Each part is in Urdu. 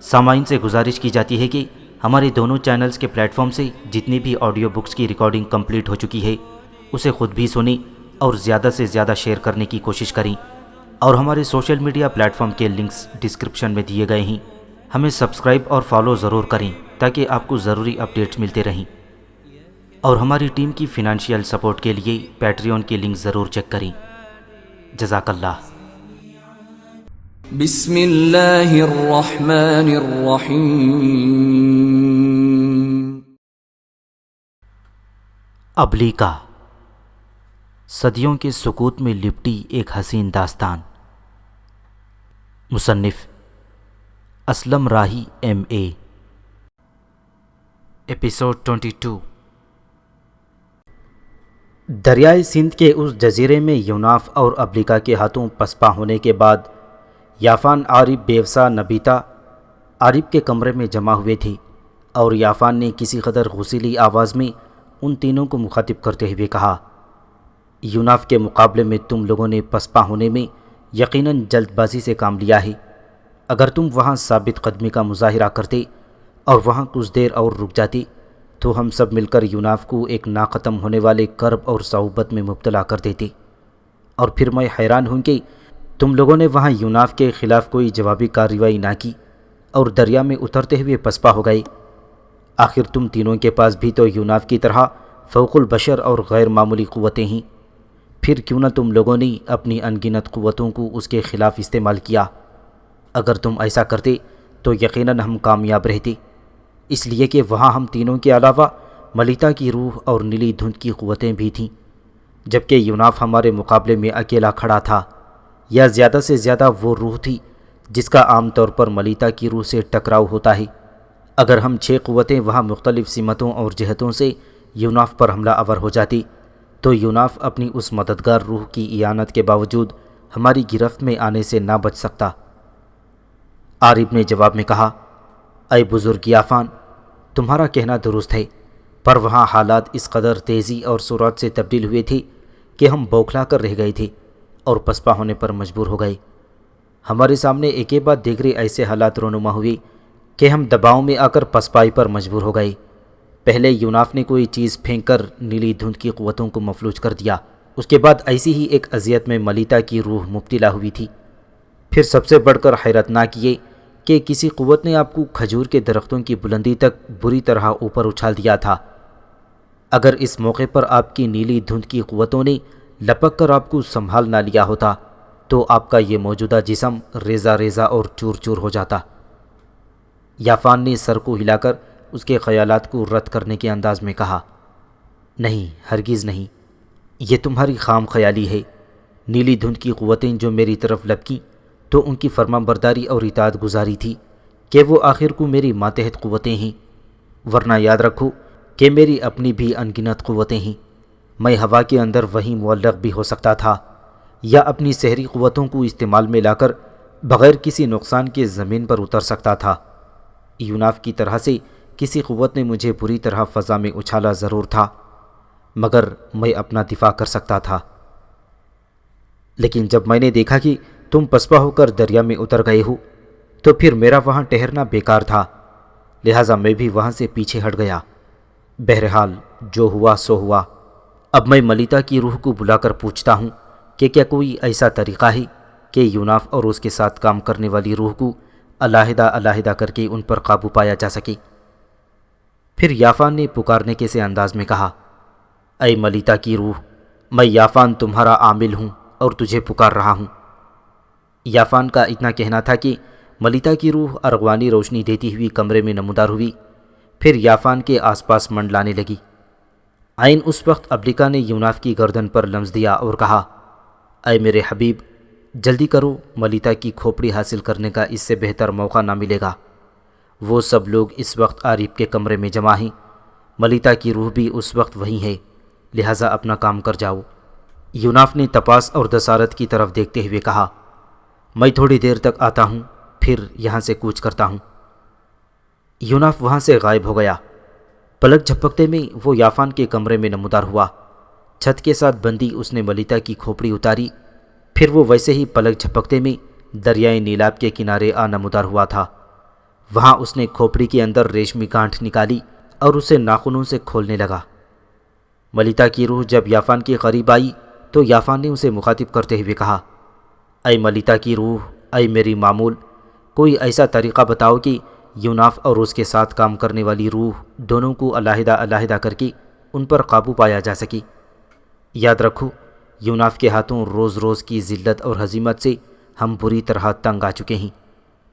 سامعین سے گزارش کی جاتی ہے کہ ہمارے دونوں چینلز کے پلیٹ فارم سے جتنی بھی آڈیو بکس کی ریکارڈنگ کمپلیٹ ہو چکی ہے اسے خود بھی سنیں اور زیادہ سے زیادہ شیئر کرنے کی کوشش کریں، اور ہمارے سوشل میڈیا پلیٹ فارم کے لنکس ڈسکرپشن میں دیے گئے ہیں۔ ہمیں سبسکرائب اور فالو ضرور کریں تاکہ آپ کو ضروری اپڈیٹس ملتے رہیں، اور ہماری ٹیم کی فنانشیل سپورٹ کے لیے پیٹریون کے لنک ضرور چیک کریں۔ جزاک اللہ۔ بسم اللہ الرحمن الرحیم۔ ابلیکا، صدیوں کے سکوت میں لپٹی ایک حسین داستان۔ مصنف اسلم راہی MA۔ ایپیسوڈ 22۔ دریائے سندھ کے اس جزیرے میں یوناف اور ابلیکا کے ہاتھوں پسپا ہونے کے بعد یافان، عارف، بیوسا، نبیتا عارف کے کمرے میں جمع ہوئے تھے، اور یافان نے کسی قدر غصیلی آواز میں ان تینوں کو مخاطب کرتے ہوئے کہا، یوناف کے مقابلے میں تم لوگوں نے پسپا ہونے میں یقیناً جلد بازی سے کام لیا ہے۔ اگر تم وہاں ثابت قدمی کا مظاہرہ کرتے اور وہاں کچھ دیر اور رک جاتے تو ہم سب مل کر یوناف کو ایک ناختم ہونے والے کرب اور صعوبت میں مبتلا کر دیتے، اور پھر میں حیران ہوں کہ تم لوگوں نے وہاں یوناف کے خلاف کوئی جوابی کارروائی نہ کی اور دریا میں اترتے ہوئے پسپا ہو گئے۔ آخر تم تینوں کے پاس بھی تو یوناف کی طرح فوق البشر اور غیر معمولی قوتیں ہیں، پھر کیوں نہ تم لوگوں نے اپنی انگنت قوتوں کو اس کے خلاف استعمال کیا؟ اگر تم ایسا کرتے تو یقیناً ہم کامیاب رہتے، اس لیے کہ وہاں ہم تینوں کے علاوہ ملیتا کی روح اور نیلی دھند کی قوتیں بھی تھیں، جبکہ یوناف ہمارے مقابلے میں اکیلا کھڑا تھا، یا زیادہ سے زیادہ وہ روح تھی جس کا عام طور پر ملیتا کی روح سے ٹکراؤ ہوتا ہے۔ اگر ہم 6 قوتیں وہاں مختلف سمتوں اور جہتوں سے یوناف پر حملہ آور ہو جاتی تو یوناف اپنی اس مددگار روح کی اعانت کے باوجود ہماری گرفت میں آنے سے نہ بچ سکتا۔ عارف نے جواب میں کہا، اے بزرگ یافان، تمہارا کہنا درست ہے، پر وہاں حالات اس قدر تیزی اور سرعت سے تبدیل ہوئے تھے کہ ہم بوکھلا کر رہ گئے تھے اور پسپا ہونے پر مجبور ہو گئے۔ ہمارے سامنے ایک کے بعد دیگرے ایسے حالات رونما ہوئے کہ ہم دباؤ میں آ کر پسپائی پر مجبور ہو گئے۔ پہلے یوناف نے کوئی چیز پھینک کر نیلی دھند کی قوتوں کو مفلوج کر دیا، اس کے بعد ایسی ہی ایک اذیت میں ملیتا کی روح مبتلا ہوئی تھی۔ پھر سب سے بڑھ کر حیرتناک یہ کہ کسی قوت نے آپ کو کھجور کے درختوں کی بلندی تک بری طرح اوپر اچھال دیا تھا۔ اگر اس موقع پر آپ کی نیلی دھند کی قوتوں نے لپک کر آپ کو سنبھال نہ لیا ہوتا تو آپ کا یہ موجودہ جسم ریزہ ریزہ اور چور چور ہو جاتا۔ یافان نے سر کو ہلا کر اس کے خیالات کو رد کرنے کے انداز میں کہا، نہیں، ہرگز نہیں، یہ تمہاری خام خیالی ہے۔ نیلی دھند کی قوتیں جو میری طرف لپکیں تو ان کی فرما برداری اور اطاعت گزاری تھی کہ وہ آخر کو میری ماتحت قوتیں ہیں، ورنہ یاد رکھو کہ میری اپنی بھی انگنت قوتیں ہیں۔ میں ہوا کے اندر وہیں معلق بھی ہو سکتا تھا، یا اپنی سحری قوتوں کو استعمال میں لا کر بغیر کسی نقصان کے زمین پر اتر سکتا تھا۔ یوناف کی طرح سے کسی قوت نے مجھے بری طرح فضا میں اچھالا ضرور تھا، مگر میں اپنا دفاع کر سکتا تھا۔ لیکن جب میں نے دیکھا کہ تم پسپا ہو کر دریا میں اتر گئے ہو تو پھر میرا وہاں ٹہرنا بیکار تھا، لہٰذا میں بھی وہاں سے پیچھے ہٹ گیا۔ بہرحال جو ہوا سو ہوا۔ اب میں ملیتا کی روح کو بلا کر پوچھتا ہوں کہ کیا کوئی ایسا طریقہ ہے کہ یوناف اور اس کے ساتھ کام کرنے والی روح کو علیحدہ علیحدہ کر کے ان پر قابو پایا جا سکے؟ پھر یافان نے پکارنے کے سے انداز میں کہا، اے ملیتا کی روح، میں یافان تمہارا عامل ہوں اور تجھے پکار رہا ہوں۔ یافان کا اتنا کہنا تھا کہ ملیتا کی روح ارغوانی روشنی دیتی ہوئی کمرے میں نمودار ہوئی، پھر یافان کے آس پاس منڈلانے لگی۔ عین اس وقت ابلیکا نے یوناف کی گردن پر لمس دیا اور کہا، اے میرے حبیب، جلدی کرو، ملیتا کی کھوپڑی حاصل کرنے کا اس سے بہتر موقع نہ ملے گا۔ وہ سب لوگ اس وقت عارف کے کمرے میں جمع ہیں، ملیتا کی روح بھی اس وقت وہیں ہے، لہٰذا اپنا کام کر جاؤ۔ یوناف نے تپاس اور دسارت کی طرف دیکھتے ہوئے کہا، میں تھوڑی دیر تک آتا ہوں، پھر یہاں سے کوچ کرتا ہوں۔ یوناف وہاں سے غائب ہو گیا۔ پلک جھپکتے میں وہ یافان کے کمرے میں نمودار ہوا۔ چھت کے ساتھ بندی اس نے ملیتا کی کھوپڑی اتاری، پھر وہ ویسے ہی پلک جھپکتے میں دریائے نیلاب کے کنارے آ نمودار ہوا تھا۔ وہاں اس نے کھوپڑی کے اندر ریشمی گانٹھ نکالی اور اسے ناخنوں سے کھولنے لگا۔ ملیتا کی روح جب یافان کے قریب آئی تو یافان نے اسے مخاطب کرتے ہوئے کہا، اے ملیتا کی روح، اے میری معمول، کوئی ایسا طریقہ بتاؤ کہ یوناف اور اس کے ساتھ کام کرنے والی روح دونوں کو علیحدہ علیحدہ کر کے ان پر قابو پایا جا سکے۔ یاد رکھو، یوناف کے ہاتھوں روز روز کی ذلت اور ہزیمت سے ہم بری طرح تنگ آ چکے ہیں،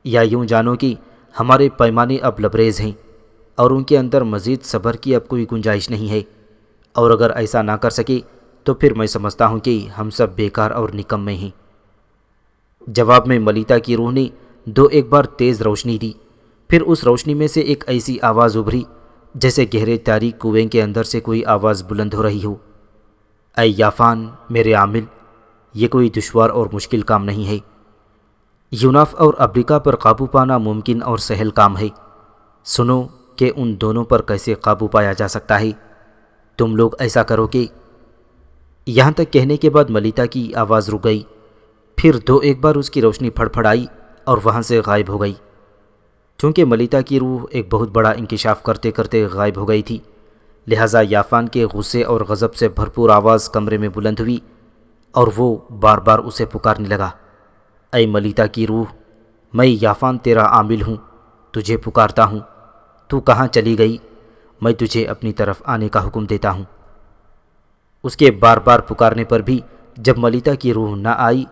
یا یوں جانو کہ ہمارے پیمانے اب لبریز ہیں اور ان کے اندر مزید صبر کی اب کوئی گنجائش نہیں ہے، اور اگر ایسا نہ کر سکے تو پھر میں سمجھتا ہوں کہ ہم سب بیکار اور نکمے ہیں۔ جواب میں ملیتا کی روح نے ایک بار تیز روشنی دی، پھر اس روشنی میں سے ایک ایسی آواز ابھری جیسے گہرے تاریک کنویں کے اندر سے کوئی آواز بلند ہو رہی ہو، اے یافان میرے عامل، یہ کوئی دشوار اور مشکل کام نہیں ہے۔ یوناف اور ابریکا پر قابو پانا ممکن اور سہل کام ہے۔ سنو کہ ان دونوں پر کیسے قابو پایا جا سکتا ہے۔ تم لوگ ایسا کرو کہ… یہاں تک کہنے کے بعد ملیتا کی آواز رک گئی، پھر ایک بار اس کی روشنی پھڑپھڑائی اور وہاں سے غائب ہو گئی۔ چونکہ ملیتا کی روح ایک بہت بڑا انکشاف کرتے کرتے غائب ہو گئی تھی، لہٰذا یافان کے غصے اور غضب سے بھرپور آواز کمرے میں بلند ہوئی اور وہ بار بار اسے پکارنے لگا، اے ملیتا کی روح، میں یافان تیرا عامل ہوں، تجھے پکارتا ہوں، تو کہاں چلی گئی؟ میں تجھے اپنی طرف آنے کا حکم دیتا ہوں۔ اس کے بار بار پکارنے پر بھی جب ملیتا کی روح نہ آئی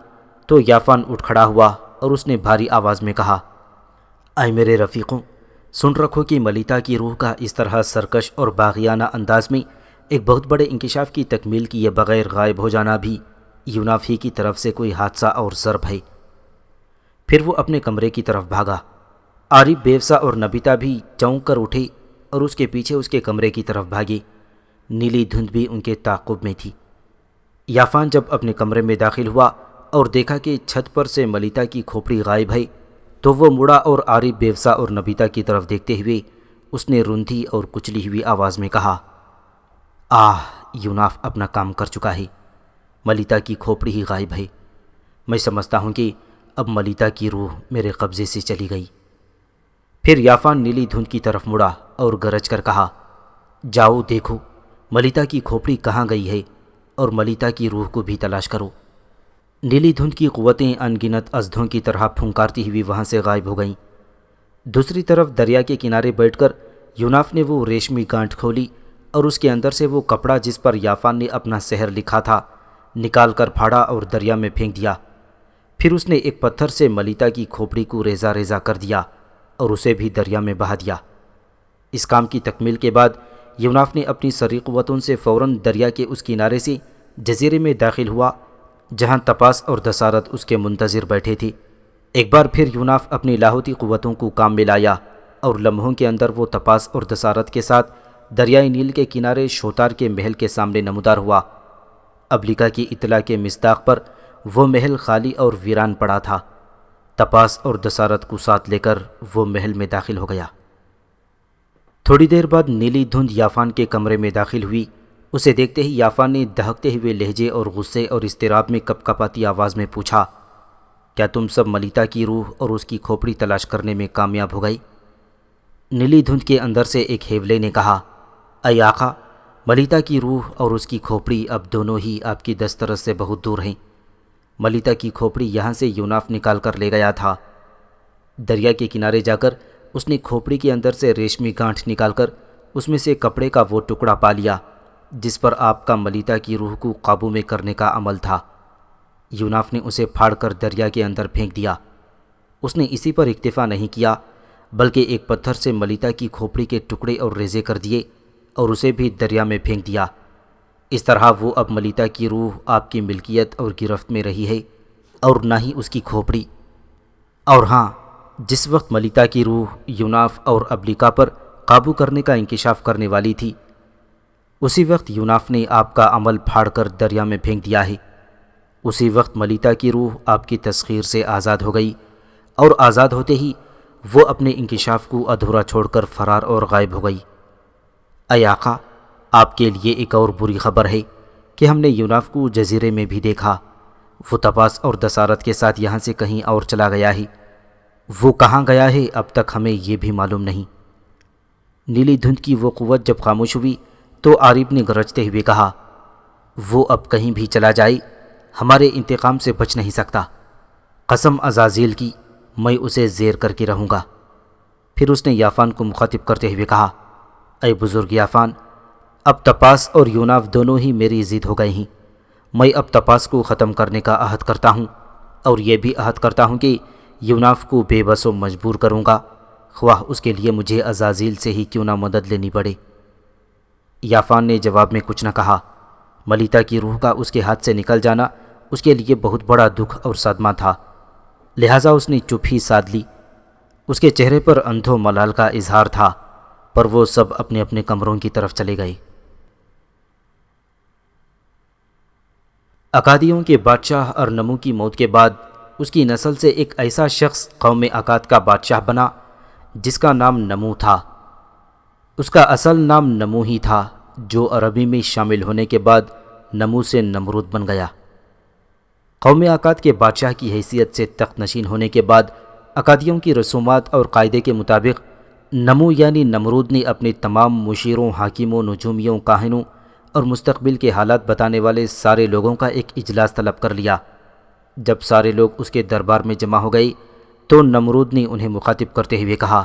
تو یافان اٹھ کھڑا ہوا اور اس نے بھاری آواز میں کہا، اے میرے رفیقوں، سن رکھو کہ ملیتا کی روح کا اس طرح سرکش اور باغیانہ انداز میں ایک بہت بڑے انکشاف کی تکمیل کیے بغیر غائب ہو جانا بھی یوناف ہی کی طرف سے کوئی حادثہ اور ضرب ہے۔ پھر وہ اپنے کمرے کی طرف بھاگا۔ عارف، بیوسا اور نبیتا بھی چونک کر اٹھے اور اس کے پیچھے اس کے کمرے کی طرف بھاگے۔ نیلی دھند بھی ان کے تعاقب میں تھی۔ یافان جب اپنے کمرے میں داخل ہوا اور دیکھا کہ چھت پر سے ملیتا کی کھوپڑی غائب ہے تو وہ مڑا اور عارف، بیوسا اور نبیتا کی طرف دیکھتے ہوئے اس نے رندھی اور کچلی ہوئی آواز میں کہا، یوناف اپنا کام کر چکا ہے، ملیتا کی کھوپڑی ہی غائب ہے۔ میں سمجھتا ہوں کہ اب ملیتا کی روح میرے قبضے سے چلی گئی۔ پھر یافان نیلی دھند کی طرف مڑا اور گرج کر کہا، جاؤ دیکھو ملیتا کی کھوپڑی کہاں گئی ہے اور ملیتا کی روح کو بھی تلاش کرو۔ نیلی دھند کی قوتیں ان گنت ازدھوں کی طرح پھنکارتی ہوئی وہاں سے غائب ہو گئیں۔ دوسری طرف دریا کے کنارے بیٹھ کر یوناف نے وہ ریشمی گانٹھ کھولی اور اس کے اندر سے وہ کپڑا جس پر یافان نے اپنا سحر لکھا تھا نکال کر پھاڑا اور دریا میں پھینک دیا۔ پھر اس نے ایک پتھر سے ملیتا کی کھوپڑی کو ریزہ ریزہ کر دیا اور اسے بھی دریا میں بہا دیا۔ اس کام کی تکمیل کے بعد یوناف نے اپنی سری قوتوں سے فوراً دریا کے اس کنارے سے جزیرے میں داخل ہوا جہاں تپاس اور دسارت اس کے منتظر بیٹھے تھے۔ ایک بار پھر یوناف اپنی لاہوتی قوتوں کو کام میں لایا اور لمحوں کے اندر وہ تپاس اور دسارت کے ساتھ دریائے نیل کے کنارے شوتار کے محل کے سامنے نمودار ہوا۔ ابلیکا کی اطلاع کے مصداق پر وہ محل خالی اور ویران پڑا تھا۔ تپاس اور دسارت کو ساتھ لے کر وہ محل میں داخل ہو گیا۔ تھوڑی دیر بعد نیلی دھند یافان کے کمرے میں داخل ہوئی۔ اسے دیکھتے ہی یافان نے دہکتے ہوئے لہجے اور غصے اور اضطراب میں کپ کپاتی آواز میں پوچھا، کیا تم سب ملیتا کی روح اور اس کی کھوپڑی تلاش کرنے میں کامیاب ہو گئی؟ نیلی دھند کے اندر سے ایک ہیولے نے کہا، اے آقا، ملیتا کی روح اور اس کی کھوپڑی اب دونوں ہی آپ کی دسترس سے بہت دور ہیں۔ ملیتا کی کھوپڑی یہاں سے یوناف نکال کر لے گیا تھا۔ دریا کے کنارے جا کر اس نے کھوپڑی کے اندر سے ریشمی گانٹھ نکال کر اس میں سے کپڑے کا وہ ٹکڑا پا لیا جس پر آپ کا ملیتا کی روح کو قابو میں کرنے کا عمل تھا۔ یوناف نے اسے پھاڑ کر دریا کے اندر پھینک دیا۔ اس نے اسی پر اکتفا نہیں کیا بلکہ ایک پتھر سے ملیتا کی کھوپڑی کے ٹکڑے اور ریزے کر دیے اور اسے بھی دریا میں پھینک دیا۔ اس طرح وہ اب ملیتا کی روح آپ کی ملکیت اور گرفت میں رہی ہے اور نہ ہی اس کی کھوپڑی۔ اور ہاں، جس وقت ملیتا کی روح یوناف اور ابلیکا پر قابو کرنے کا انکشاف کرنے والی تھی، اسی وقت یوناف نے آپ کا عمل پھاڑ کر دریا میں پھینک دیا ہے۔ اسی وقت ملیتا کی روح آپ کی تسخیر سے آزاد ہو گئی اور آزاد ہوتے ہی وہ اپنے انکشاف کو ادھورا چھوڑ کر فرار اور غائب ہو گئی۔ اے آقا، آپ کے لیے ایک اور بری خبر ہے کہ ہم نے یوناف کو جزیرے میں بھی دیکھا۔ وہ تپاس اور دسارت کے ساتھ یہاں سے کہیں اور چلا گیا ہے۔ وہ کہاں گیا ہے اب تک ہمیں یہ بھی معلوم نہیں۔ نیلی دھند کی وہ قوت جب خاموش ہوئی تو عارف نے گرجتے ہوئے کہا، وہ اب کہیں بھی چلا جائے ہمارے انتقام سے بچ نہیں سکتا۔ قسم عزازیل کی، میں اسے زیر کر کے رہوں گا۔ پھر اس نے یافان کو مخاطب کرتے ہوئے کہا، اے بزرگ یافان، اب تپاس اور یوناف دونوں ہی میری ضد ہو گئے ہیں۔ میں اب تپاس کو ختم کرنے کا عہد کرتا ہوں اور یہ بھی عہد کرتا ہوں کہ یوناف کو بے بس و مجبور کروں گا، خواہ اس کے لیے مجھے عزازیل سے ہی کیوں نہ مدد لینی پڑے۔ یافان نے جواب میں کچھ نہ کہا۔ ملیتا کی روح کا اس کے ہاتھ سے نکل جانا اس کے لیے بہت بڑا دکھ اور صدمہ تھا، لہٰذا اس نے چپ ہی سادھ لی۔ اس کے چہرے پر اندھو ملال کا اظہار تھا، پر وہ سب اپنے اپنے کمروں کی طرف چلے گئے۔ اکادیوں کے بادشاہ ارنمو کی موت کے بعد اس کی نسل سے ایک ایسا شخص قوم اکاد کا بادشاہ بنا جس کا نام نمو تھا۔ اس کا اصل نام نمو ہی تھا، جو عربی میں شامل ہونے کے بعد نمو سے نمرود بن گیا۔ قوم اکاد کے بادشاہ کی حیثیت سے تخت نشین ہونے کے بعد اکادیوں کی رسومات اور قاعدے کے مطابق نمو یعنی نمرود نے اپنے تمام مشیروں، حاکموں، نجومیوں، کاہنوں اور مستقبل کے حالات بتانے والے سارے لوگوں کا ایک اجلاس طلب کر لیا۔ جب سارے لوگ اس کے دربار میں جمع ہو گئے تو نمرود نے انہیں مخاطب کرتے ہوئے کہا،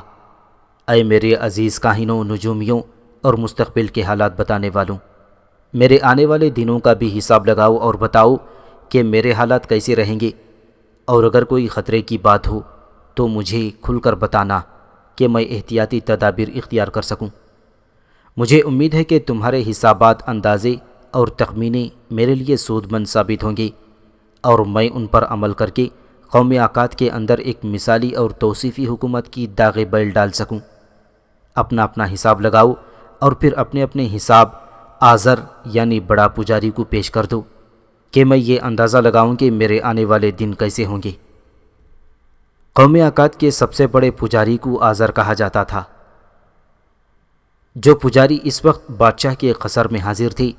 اے میرے عزیز کاہنوں، نجومیوں اور مستقبل کے حالات بتانے والوں، میرے آنے والے دنوں کا بھی حساب لگاؤ اور بتاؤ کہ میرے حالات کیسے رہیں گے، اور اگر کوئی خطرے کی بات ہو تو مجھے کھل کر بتانا کہ میں احتیاطی تدابیر اختیار کر سکوں۔ مجھے امید ہے کہ تمہارے حسابات، اندازے اور تخمینے میرے لیے سود مند ثابت ہوں گے اور میں ان پر عمل کر کے قوم اکاد کے اندر ایک مثالی اور توصیفی حکومت کی داغ بیل ڈال سکوں۔ اپنا اپنا حساب لگاؤ اور پھر اپنے اپنے حساب آزر یعنی بڑا پجاری کو پیش کر دو کہ میں یہ اندازہ لگاؤں کہ میرے آنے والے دن کیسے ہوں گے۔ قوم اکاد کے سب سے بڑے پجاری کو آزر کہا جاتا تھا۔ جو پجاری اس وقت بادشاہ کے قصر میں حاضر تھے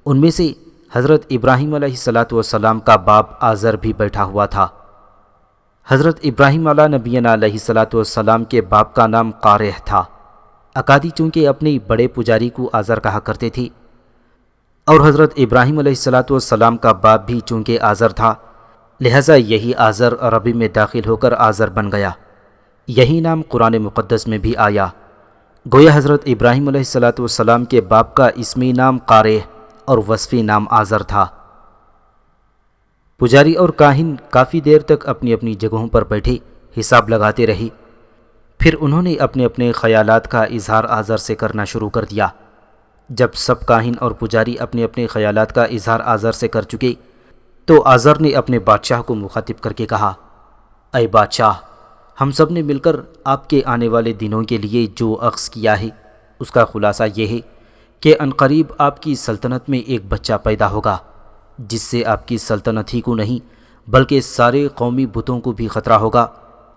ان میں سے حضرت ابراہیم علیہ السلام کا باپ آزر بھی بیٹھا ہوا تھا۔ حضرت ابراہیم علیہ نبینا علیہ السلام کے باپ کا نام قارح تھا۔ اکادی چونکہ اپنے بڑے پجاری کو آزر کہا کرتے تھے اور حضرت ابراہیم علیہ السلام کا باپ بھی چونکہ آزر تھا، لہٰذا یہی آزر عربی میں داخل ہو کر آزر بن گیا۔ یہی نام قرآن مقدس میں بھی آیا، گویا حضرت ابراہیم علیہ السلام کے باپ کا اسمی نام قارح اور وصفی نام آزر تھا۔ پجاری اور کاہن کافی دیر تک اپنی اپنی جگہوں پر بیٹھے حساب لگاتے رہے، پھر انہوں نے اپنے اپنے خیالات کا اظہار آزر سے کرنا شروع کر دیا۔ جب سب کاہن اور پجاری اپنے اپنے خیالات کا اظہار آزر سے کر چکے تو آزر نے اپنے بادشاہ کو مخاطب کر کے کہا، اے بادشاہ، ہم سب نے مل کر آپ کے آنے والے دنوں کے لیے جو اخذ کیا ہے اس کا خلاصہ یہ ہے کہ عنقریب آپ کی سلطنت میں ایک بچہ پیدا ہوگا جس سے آپ کی سلطنت ہی کو نہیں بلکہ سارے قومی بتوں کو بھی خطرہ ہوگا،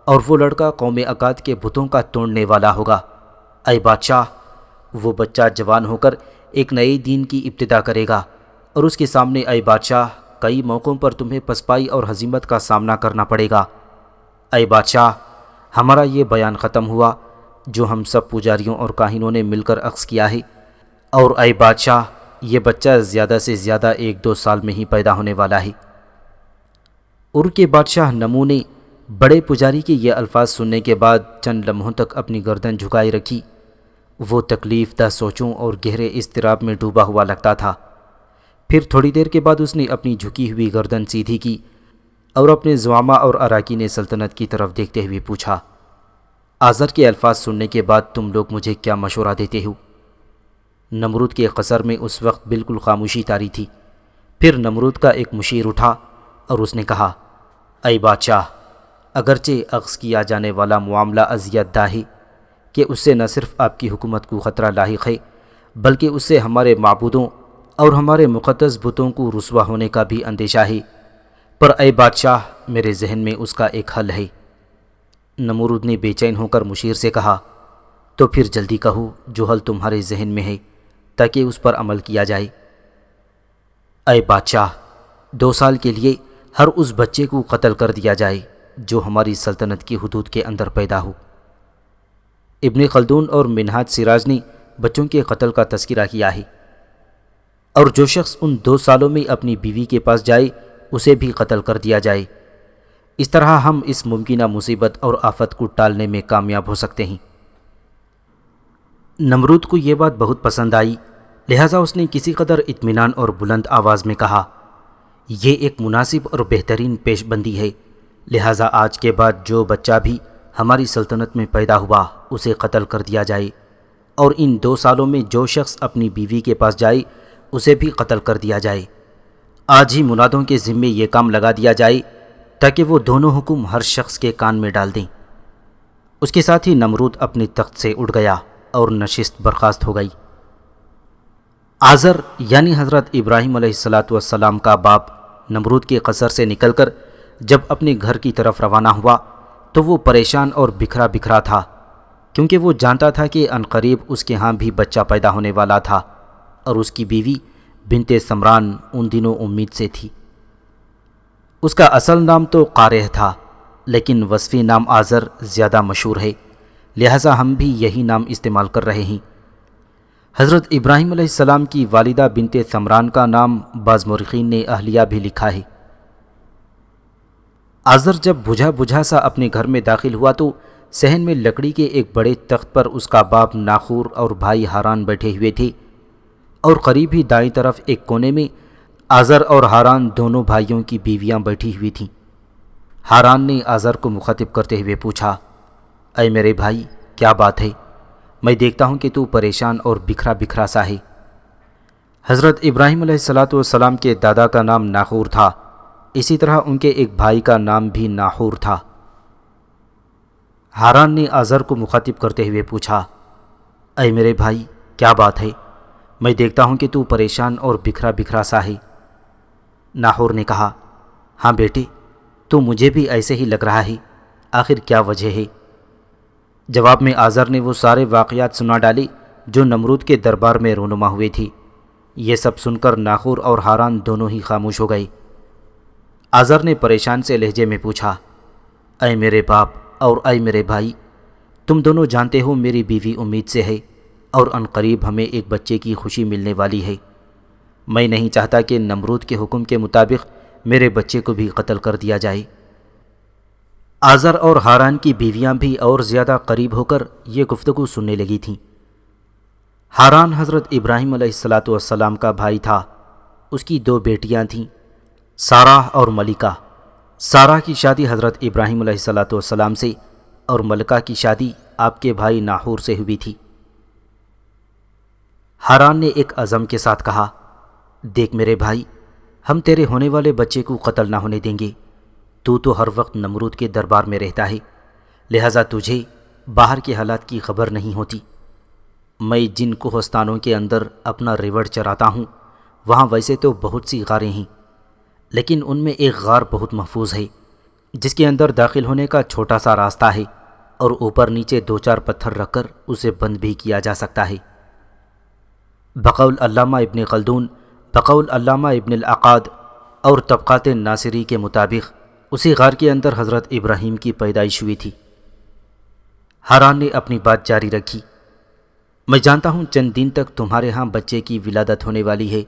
اور وہ لڑکا قوم اکاد کے بتوں کا توڑنے والا ہوگا۔ اے بادشاہ، وہ بچہ جوان ہو کر ایک نئے دین کی ابتدا کرے گا اور اس کے سامنے اے بادشاہ کئی موقعوں پر تمہیں پسپائی اور ہزیمت کا سامنا کرنا پڑے گا۔ اے بادشاہ، ہمارا یہ بیان ختم ہوا جو ہم سب پجاریوں اور کاہنوں نے مل کر اخذ کیا ہے، اور اے بادشاہ، یہ بچہ زیادہ سے زیادہ 1-2 سال میں ہی پیدا ہونے والا ہے۔ ار کے بادشاہ نمو نے بڑے پجاری کے یہ الفاظ سننے کے بعد چند لمحوں تک اپنی گردن جھکائے رکھی۔ وہ تکلیف دہ سوچوں اور گہرے اضطراب میں ڈوبا ہوا لگتا تھا۔ پھر تھوڑی دیر کے بعد اس نے اپنی جھکی ہوئی گردن سیدھی کی اور اپنے زعما اور اراکین سلطنت کی طرف دیکھتے ہوئے پوچھا، آزر کے الفاظ سننے کے بعد تم لوگ مجھے کیا مشورہ دیتے ہو؟ نمرود کے قصر میں اس وقت بالکل خاموشی طاری تھی۔ پھر نمرود کا ایک مشیر اٹھا اور اس نے کہا، اے بادشاہ، اگرچہ اخذ کیا جانے والا معاملہ اذیت دہ ہے کہ اس سے نہ صرف آپ کی حکومت کو خطرہ لاحق ہے بلکہ اس سے ہمارے معبودوں اور ہمارے مقدس بتوں کو رسوا ہونے کا بھی اندیشہ ہے، پر اے بادشاہ، میرے ذہن میں اس کا ایک حل ہے۔ نمرود نے بے چین ہو کر مشیر سے کہا، تو پھر جلدی کہو جو حل تمہارے ذہن میں ہے تاکہ اس پر عمل کیا جائے۔ اے بادشاہ، 2 سال کے لیے ہر اس بچے کو قتل کر دیا جائے جو ہماری سلطنت کی حدود کے اندر پیدا ہو۔ ابن خلدون اور منہاج سراج نے بچوں کے قتل کا تذکرہ کیا ہے، اور جو شخص ان 2 سالوں میں اپنی بیوی کے پاس جائے اسے بھی قتل کر دیا جائے۔ اس طرح ہم اس ممکنہ مصیبت اور آفت کو ٹالنے میں کامیاب ہو سکتے ہیں۔ نمرود کو یہ بات بہت پسند آئی، لہٰذا اس نے کسی قدر اطمینان اور بلند آواز میں کہا، یہ ایک مناسب اور بہترین پیش بندی ہے، لہٰذا آج کے بعد جو بچہ بھی ہماری سلطنت میں پیدا ہوا اسے قتل کر دیا جائے، اور ان 2 سالوں میں جو شخص اپنی بیوی کے پاس جائے اسے بھی قتل کر دیا جائے۔ آج ہی منادوں کے ذمے یہ کام لگا دیا جائے تاکہ وہ دونوں حکم ہر شخص کے کان میں ڈال دیں۔ اس کے ساتھ ہی نمرود اپنے تخت سے اٹھ گیا اور نشست برخاست ہو گئی۔ آزر یعنی حضرت ابراہیم علیہ السلام کا باپ نمرود کے قصر سے نکل کر جب اپنے گھر کی طرف روانہ ہوا تو وہ پریشان اور بکھرا بکھرا تھا، کیونکہ وہ جانتا تھا کہ عنقریب اس کے ہاں بھی بچہ پیدا ہونے والا تھا، اور اس کی بیوی بنت سمران ان دنوں امید سے تھی۔ اس کا اصل نام تو قارح تھا، لیکن وصفی نام آزر زیادہ مشہور ہے، لہٰذا ہم بھی یہی نام استعمال کر رہے ہیں۔ حضرت ابراہیم علیہ السلام کی والدہ بنت سمران کا نام بعض مورخین نے اہلیہ بھی لکھا ہے۔ آزر جب بجھا بجھا سا اپنے گھر میں داخل ہوا تو صحن میں لکڑی کے ایک بڑے تخت پر اس کا باپ ناخور اور بھائی ہاران بیٹھے ہوئے تھے، اور قریب ہی دائیں طرف ایک کونے میں آزر اور ہاران دونوں بھائیوں کی بیویاں بیٹھی ہوئی تھیں۔ ہاران نے آزر کو مخاطب کرتے ہوئے پوچھا، اے میرے بھائی، کیا بات ہے؟ میں دیکھتا ہوں کہ تو پریشان اور بکھرا بکھرا سا ہے۔ حضرت ابراہیم علیہ السلام کے دادا کا نام ناخور تھا، اسی طرح ان کے ایک بھائی کا نام بھی ناخور تھا۔ ہاران نے آزر کو مخاطب کرتے ہوئے پوچھا، اے میرے بھائی، کیا بات ہے؟ میں دیکھتا ہوں کہ تو پریشان اور بکھرا بکھرا سا ہے۔ ناخور نے کہا، ہاں بیٹے، تو مجھے بھی ایسے ہی لگ رہا ہے، آخر کیا وجہ ہے؟ جواب میں آزر نے وہ سارے واقعات سنا ڈالے جو نمرود کے دربار میں رونما ہوئے تھے۔ یہ سب سن کر ناخور اور ہاران دونوں ہی خاموش ہو گئے۔ آزر نے پریشان سے لہجے میں پوچھا، اے میرے باپ اور اے میرے بھائی، تم دونوں جانتے ہو میری بیوی امید سے ہے، اور عنقریب ہمیں ایک بچے کی خوشی ملنے والی ہے۔ میں نہیں چاہتا کہ نمرود کے حکم کے مطابق میرے بچے کو بھی قتل کر دیا جائے۔ آزر اور ہاران کی بیویاں بھی اور زیادہ قریب ہو کر یہ گفتگو سننے لگی تھیں۔ ہاران حضرت ابراہیم علیہ السلام کا بھائی تھا، اس کی 2 بیٹیاں تھیں، سارہ اور ملکہ۔ سارہ کی شادی حضرت ابراہیم علیہ السلام سے اور ملکہ کی شادی آپ کے بھائی ناخور سے ہوئی تھی۔ ہاران نے ایک عزم کے ساتھ کہا، دیکھ میرے بھائی، ہم تیرے ہونے والے بچے کو قتل نہ ہونے دیں گے۔ تو ہر وقت نمرود کے دربار میں رہتا ہے، لہٰذا تجھے باہر کے حالات کی خبر نہیں ہوتی۔ میں جن کوہستانوں کے اندر اپنا ریوڑ چراتا ہوں وہاں ویسے تو بہت سی غاریں ہیں، لیکن ان میں ایک غار بہت محفوظ ہے جس کے اندر داخل ہونے کا چھوٹا سا راستہ ہے، اور اوپر نیچے 2-4 پتھر رکھ کر اسے بند بھی کیا جا سکتا ہے۔ بقول علامہ ابن خلدون، بقول علامہ ابن العقاد اور طبقات ناصری کے مطابق اسی غار کے اندر حضرت ابراہیم کی پیدائش ہوئی تھی۔ ہاران نے اپنی بات جاری رکھی، میں جانتا ہوں چند دن تک تمہارے ہاں بچے کی ولادت ہونے والی ہے۔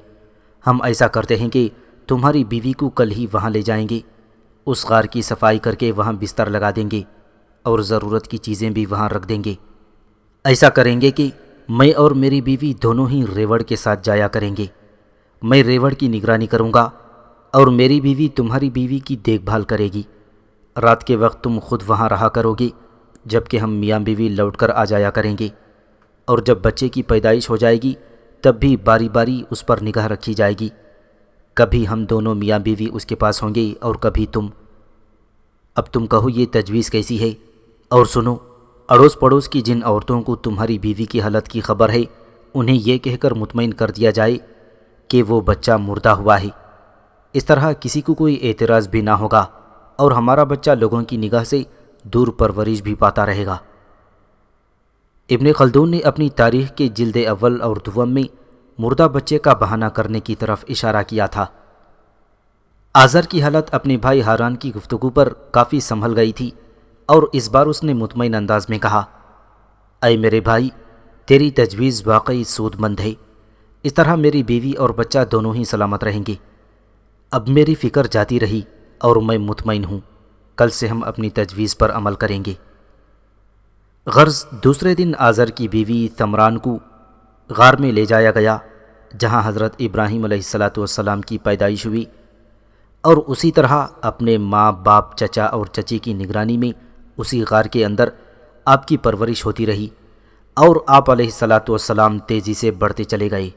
ہم ایسا کرتے ہیں کہ تمہاری بیوی کو کل ہی وہاں لے جائیں گے، اس غار کی صفائی کر کے وہاں بستر لگا دیں گے اور ضرورت کی چیزیں بھی وہاں رکھ دیں گے۔ ایسا کریں گے کہ میں اور میری بیوی دونوں ہی ریوڑ کے ساتھ جایا کریں گے۔ میں ریوڑ کی نگرانی کروں گا اور میری بیوی تمہاری بیوی کی دیکھ بھال کرے گی۔ رات کے وقت تم خود وہاں رہا کرو گے، جبکہ ہم میاں بیوی لوٹ کر آ جایا کریں گے، اور جب بچے کی پیدائش ہو جائے گی تب بھی باری باری اس پر نگاہ رکھی جائے گی۔ کبھی ہم دونوں میاں بیوی اس کے پاس ہوں گے اور کبھی تم۔ اب تم کہو یہ تجویز کیسی ہے؟ اور سنو، اڑوس پڑوس کی جن عورتوں کو تمہاری بیوی کی حالت کی خبر ہے انہیں یہ کہہ کر مطمئن کر دیا جائے کہ وہ بچہ مردہ ہوا ہے۔ اس طرح کسی کو کوئی اعتراض بھی نہ ہوگا اور ہمارا بچہ لوگوں کی نگاہ سے دور پرورش بھی پاتا رہے گا۔ ابن خلدون نے اپنی تاریخ کے جلد اول اور دوم میں مردہ بچے کا بہانہ کرنے کی طرف اشارہ کیا تھا۔ آزر کی حالت اپنے بھائی ہاران کی گفتگو پر کافی سنبھل گئی تھی اور اس بار اس نے مطمئن انداز میں کہا، اے میرے بھائی، تیری تجویز واقعی سود مند ہے، اس طرح میری بیوی اور بچہ دونوں ہی سلامت رہیں گے۔ اب میری فکر جاتی رہی اور میں مطمئن ہوں، کل سے ہم اپنی تجویز پر عمل کریں گے۔ غرض دوسرے دن آزر کی بیوی ثمران کو غار میں لے جایا گیا جہاں حضرت ابراہیم علیہ السلام کی پیدائش ہوئی، اور اسی طرح اپنے ماں باپ چچا اور چچی کی نگرانی میں اسی غار کے اندر آپ کی پرورش ہوتی رہی اور آپ علیہ السلام تیزی سے بڑھتے چلے گئے۔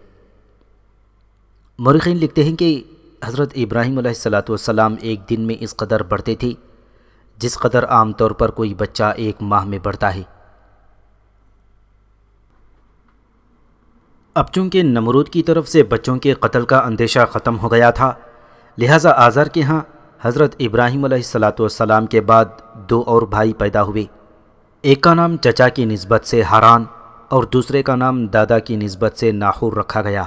مورخین لکھتے ہیں کہ حضرت ابراہیم علیہ السلام ایک دن میں اس قدر بڑھتے تھے جس قدر عام طور پر کوئی بچہ ایک ماہ میں بڑھتا ہے۔ اب چونکہ نمرود کی طرف سے بچوں کے قتل کا اندیشہ ختم ہو گیا تھا، لہٰذا آزر کے ہاں حضرت ابراہیم علیہ السلام کے بعد 2 اور بھائی پیدا ہوئے۔ ایک کا نام چچا کی نسبت سے ہاران اور دوسرے کا نام دادا کی نسبت سے ناحور رکھا گیا۔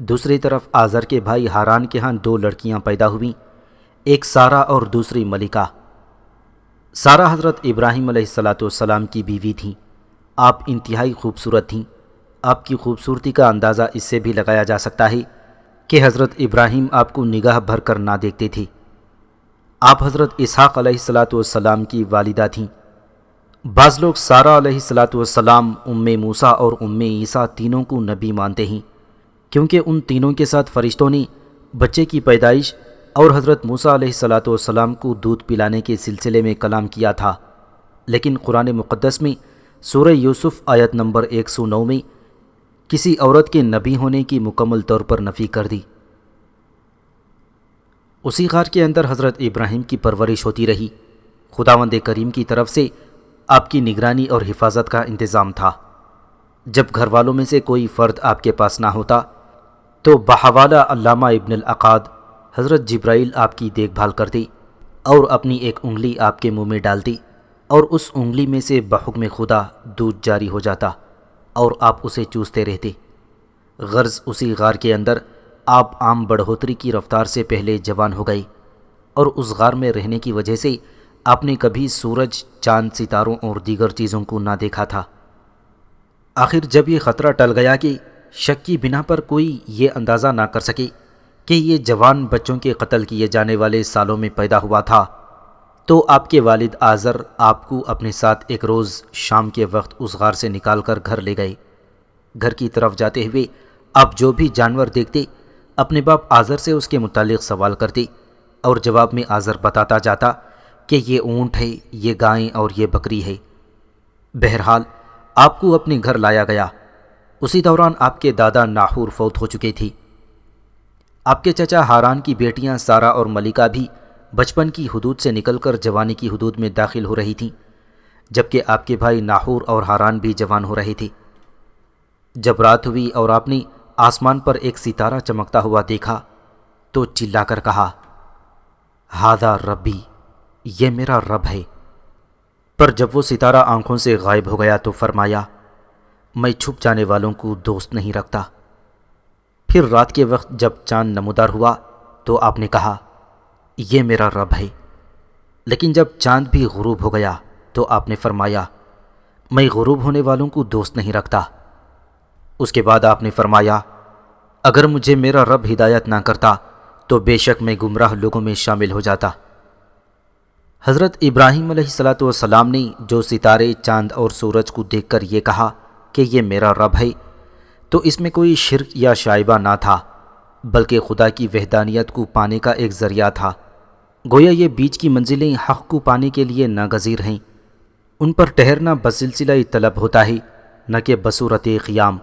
دوسری طرف آزر کے بھائی ہاران کے ہاں 2 لڑکیاں پیدا ہوئیں، ایک سارہ اور دوسری ملکہ۔ سارہ حضرت ابراہیم علیہ السلام کی بیوی تھیں۔ آپ انتہائی خوبصورت تھیں۔ آپ کی خوبصورتی کا اندازہ اس سے بھی لگایا جا سکتا ہے کہ حضرت ابراہیم آپ کو نگاہ بھر کر نہ دیکھتے تھے۔ آپ حضرت اسحاق علیہ السلام کی والدہ تھیں۔ بعض لوگ سارہ علیہ السلام، ام موسیٰ اور ام عیسیٰ تینوں کو نبی مانتے ہیں، کیونکہ ان تینوں کے ساتھ فرشتوں نے بچے کی پیدائش اور حضرت موسیٰ علیہ السلام کو دودھ پلانے کے سلسلے میں کلام کیا تھا، لیکن قرآن مقدس میں سورہ یوسف آیت نمبر 109 میں کسی عورت کے نبی ہونے کی مکمل طور پر نفی کر دی۔ اسی غار کے اندر حضرت ابراہیم کی پرورش ہوتی رہی۔ خداوند کریم کی طرف سے آپ کی نگرانی اور حفاظت کا انتظام تھا۔ جب گھر والوں میں سے کوئی فرد آپ کے پاس نہ ہوتا تو بحوالہ علامہ ابن العقاد حضرت جبرائیل آپ کی دیکھ بھال کرتے اور اپنی ایک انگلی آپ کے منہ میں ڈالتی اور اس انگلی میں سے بحکم خدا دودھ جاری ہو جاتا اور آپ اسے چوستے رہتے۔ غرض اسی غار کے اندر آپ عام بڑھوتری کی رفتار سے پہلے جوان ہو گئے، اور اس غار میں رہنے کی وجہ سے آپ نے کبھی سورج، چاند، ستاروں اور دیگر چیزوں کو نہ دیکھا تھا۔ آخر جب یہ خطرہ ٹل گیا کہ شک کی بنا پر کوئی یہ اندازہ نہ کر سکے کہ یہ جوان بچوں کے قتل کیے جانے والے سالوں میں پیدا ہوا تھا، تو آپ کے والد آزر آپ کو اپنے ساتھ ایک روز شام کے وقت اس غار سے نکال کر گھر لے گئے۔ گھر کی طرف جاتے ہوئے آپ جو بھی جانور دیکھتے اپنے باپ آزر سے اس کے متعلق سوال کرتے، اور جواب میں آزر بتاتا جاتا کہ یہ اونٹ ہے، یہ گائیں اور یہ بکری ہے۔ بہرحال آپ کو اپنے گھر لایا گیا۔ اسی دوران آپ کے دادا ناحور فوت ہو چکے تھے۔ آپ کے چچا ہاران کی بیٹیاں سارہ اور ملکہ بھی بچپن کی حدود سے نکل کر جوانی کی حدود میں داخل ہو رہی تھیں، جبکہ آپ کے بھائی ناحور اور ہاران بھی جوان ہو رہے تھے۔ جب رات ہوئی اور آپ نے آسمان پر ایک ستارہ چمکتا ہوا دیکھا تو چلا کر کہا، ہذا ربی، یہ میرا رب ہے۔ پر جب وہ ستارہ آنکھوں سے غائب ہو گیا تو فرمایا، میں چھپ جانے والوں کو دوست نہیں رکھتا۔ پھر رات کے وقت جب چاند نمودار ہوا تو آپ نے کہا، یہ میرا رب ہے۔ لیکن جب چاند بھی غروب ہو گیا تو آپ نے فرمایا، میں غروب ہونے والوں کو دوست نہیں رکھتا۔ اس کے بعد آپ نے فرمایا، اگر مجھے میرا رب ہدایت نہ کرتا تو بے شک میں گمراہ لوگوں میں شامل ہو جاتا۔ حضرت ابراہیم علیہ السلام نے جو ستارے، چاند اور سورج کو دیکھ کر یہ کہا کہ یہ میرا رب ہے، تو اس میں کوئی شرک یا شائبہ نہ تھا، بلکہ خدا کی وحدانیت کو پانے کا ایک ذریعہ تھا۔ گویا یہ بیچ کی منزلیں حق کو پانے کے لیے ناگزیر ہیں، ان پر ٹھہرنا بسلسلہ طلب ہوتا ہے، نہ کہ بصورت قیام۔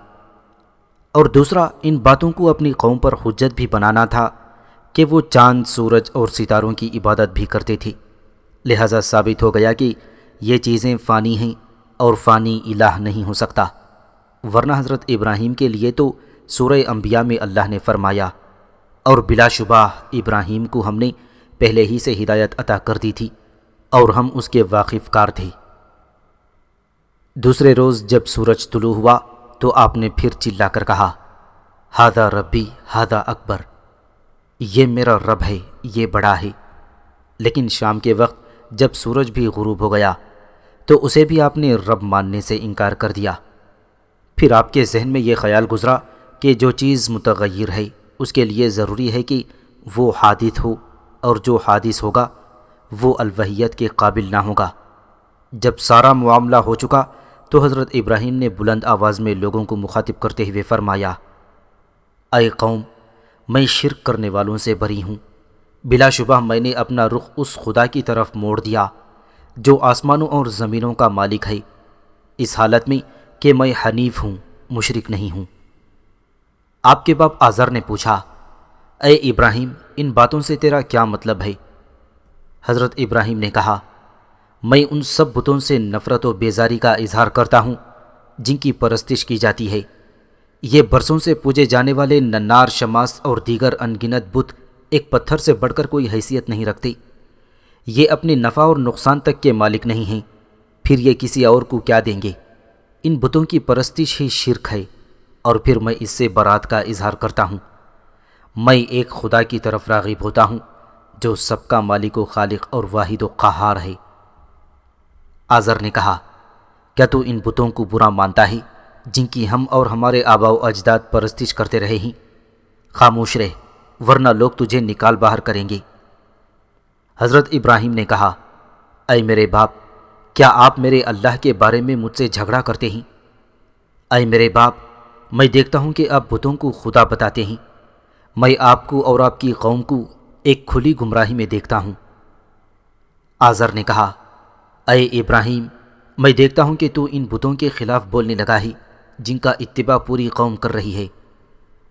اور دوسرا، ان باتوں کو اپنی قوم پر حجت بھی بنانا تھا کہ وہ چاند، سورج اور ستاروں کی عبادت بھی کرتے تھے، لہذا ثابت ہو گیا کہ یہ چیزیں فانی ہیں اور فانی الہ نہیں ہو سکتا، ورنہ حضرت ابراہیم کے لیے تو سورہ انبیاء میں اللہ نے فرمایا، اور بلا شبہ ابراہیم کو ہم نے پہلے ہی سے ہدایت عطا کر دی تھی اور ہم اس کے واقف کار تھے۔ دوسرے روز جب سورج طلوع ہوا تو آپ نے پھر چلا کر کہا، ہذا ربی ہذا اکبر۔ یہ میرا رب ہے، یہ بڑا ہے۔ لیکن شام کے وقت جب سورج بھی غروب ہو گیا تو اسے بھی آپ نے رب ماننے سے انکار کر دیا۔ پھر آپ کے ذہن میں یہ خیال گزرا کہ جو چیز متغیر ہے اس کے لیے ضروری ہے کہ وہ حادث ہو، اور جو حادث ہوگا وہ الوہیت کے قابل نہ ہوگا۔ جب سارا معاملہ ہو چکا تو حضرت ابراہیم نے بلند آواز میں لوگوں کو مخاطب کرتے ہوئے فرمایا، اے قوم، میں شرک کرنے والوں سے بری ہوں۔ بلا شبہ میں نے اپنا رخ اس خدا کی طرف موڑ دیا جو آسمانوں اور زمینوں کا مالک ہے، اس حالت میں کہ میں حنیف ہوں، مشرک نہیں ہوں۔ آپ کے باپ آزر نے پوچھا، اے ابراہیم، ان باتوں سے تیرا کیا مطلب ہے؟ حضرت ابراہیم نے کہا، میں ان سب بتوں سے نفرت و بیزاری کا اظہار کرتا ہوں جن کی پرستش کی جاتی ہے۔ یہ برسوں سے پوجے جانے والے ننار، شماس اور دیگر انگنت بت ایک پتھر سے بڑھ کر کوئی حیثیت نہیں رکھتے۔ یہ اپنے نفع اور نقصان تک کے مالک نہیں ہیں، پھر یہ کسی اور کو کیا دیں گے؟ ان بتوں کی پرستش ہی شرک ہے، اور پھر میں اس سے برات کا اظہار کرتا ہوں۔ میں ایک خدا کی طرف راغب ہوتا ہوں جو سب کا مالک و خالق اور واحد و قہار ہے۔ آزر نے کہا، کیا تو ان بتوں کو برا مانتا ہے جن کی ہم اور ہمارے آباء و اجداد پرستش کرتے رہے ہیں؟ خاموش رہ، ورنہ لوگ تجھے نکال باہر کریں گے۔ حضرت ابراہیم نے کہا، اے میرے باپ، کیا آپ میرے اللہ کے بارے میں مجھ سے جھگڑا کرتے ہیں؟ اے میرے باپ، میں دیکھتا ہوں کہ آپ بتوں کو خدا بتاتے ہیں۔ میں آپ کو اور آپ کی قوم کو ایک کھلی گمراہی میں دیکھتا ہوں۔ آزر نے کہا، اے ابراہیم، میں دیکھتا ہوں کہ تو ان بتوں کے خلاف بولنے لگا ہے جن کا اتباع پوری قوم کر رہی ہے۔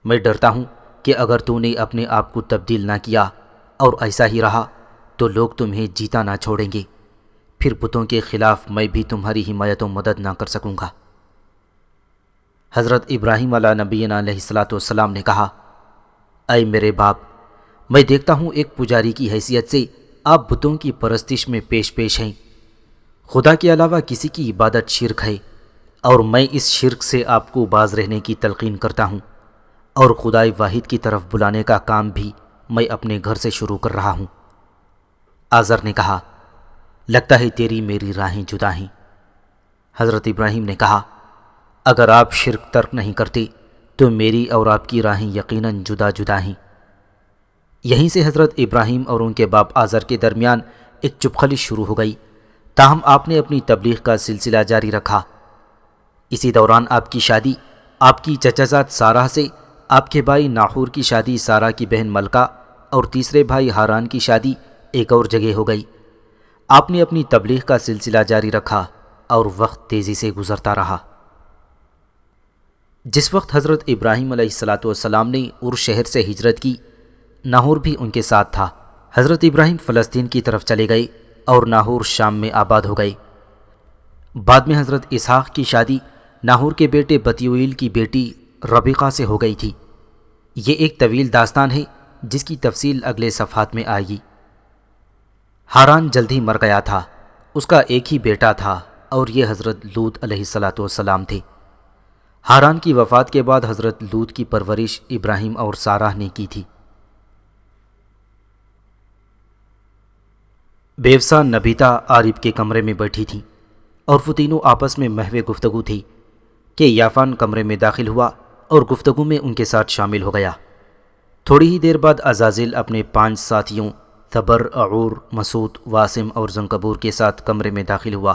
میں ڈرتا ہوں کہ اگر تو نے اپنے آپ کو تبدیل نہ کیا اور ایسا ہی رہا تو لوگ تمہیں جیتا نہ چھوڑیں گے، پھر بتوں کے خلاف میں بھی تمہاری حمایت و مدد نہ کر سکوں گا۔ حضرت ابراہیم علیہ نبینا علیہ الصلاۃ والسلام نے کہا، اے میرے باپ، میں دیکھتا ہوں ایک پجاری کی حیثیت سے آپ بتوں کی پرستش میں پیش ہیں۔ خدا کے علاوہ کسی کی عبادت شرک ہے، اور میں اس شرک سے آپ کو باز رہنے کی تلقین کرتا ہوں، اور خدائے واحد کی طرف بلانے کا کام بھی میں اپنے گھر سے شروع کر رہا ہوں۔ آزر نے کہا، لگتا ہے تیری میری راہیں جدا ہیں۔ حضرت ابراہیم نے کہا، اگر آپ شرک ترک نہیں کرتے تو میری اور آپ کی راہیں یقیناً جدا جدا ہیں۔ یہیں سے حضرت ابراہیم اور ان کے باپ آزر کے درمیان ایک چپ خلش شروع ہو گئی، تاہم آپ نے اپنی تبلیغ کا سلسلہ جاری رکھا۔ اسی دوران آپ کی شادی آپ کی چچازاد سارہ سے، آپ کے بھائی ناحور کی شادی سارہ کی بہن ملکہ اور تیسرے بھائی ہاران کی شادی ایک اور جگہ ہو گئی۔ آپ نے اپنی تبلیغ کا سلسلہ جاری رکھا اور وقت تیزی سے گزرتا رہا۔ جس وقت حضرت ابراہیم علیہ الصلاۃ والسلام نے ار شہر سے ہجرت کی، ناحور بھی ان کے ساتھ تھا۔ حضرت ابراہیم فلسطین کی طرف چلے گئے اور ناحور شام میں آباد ہو گئے۔ بعد میں حضرت اسحاق کی شادی ناحور کے بیٹے بتیوئیل کی بیٹی ربیقہ سے ہو گئی تھی۔ یہ ایک طویل داستان ہے جس کی تفصیل اگلے صفحات میں آئے گی۔ ہاران جلد ہی مر گیا تھا، اس کا ایک ہی بیٹا تھا اور یہ حضرت لوط علیہ الصلاۃ والسلام تھے۔ ہاران کی وفات کے بعد حضرت لوط کی پرورش ابراہیم اور سارہ نے کی تھی۔ بیوسا نبیتا عارب کے کمرے میں بیٹھی تھیں اور وہ تینوں آپس میں محو گفتگو تھی کہ یافان کمرے میں داخل ہوا اور گفتگو میں ان کے ساتھ شامل ہو گیا۔ تھوڑی ہی دیر بعد عزازیل اپنے 5 ساتھیوں ثبر، اعور، مسعود، واسم اور زنکبور کے ساتھ کمرے میں داخل ہوا۔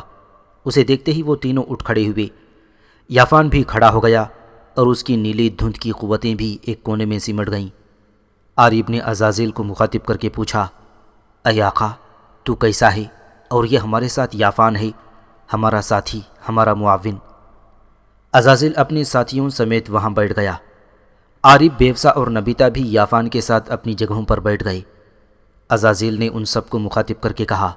اسے دیکھتے ہی وہ تینوں اٹھ کھڑے ہوئے۔ یافان بھی کھڑا ہو گیا اور اس کی نیلی دھند کی قوتیں بھی ایک کونے میں سمٹ گئیں۔ عارب نے عزازیل کو مخاطب کر کے پوچھا، اے آقا، تو کیسا ہے؟ اور یہ ہمارے ساتھ یافان ہے، ہمارا ساتھی، ہمارا معاون۔ عزازیل اپنے ساتھیوں سمیت وہاں بیٹھ گیا۔ عارب، بیوسا اور نبیتا بھی یافان کے ساتھ اپنی جگہوں پر بیٹھ گئے۔ عزازیل نے ان سب کو مخاطب کر کے کہا،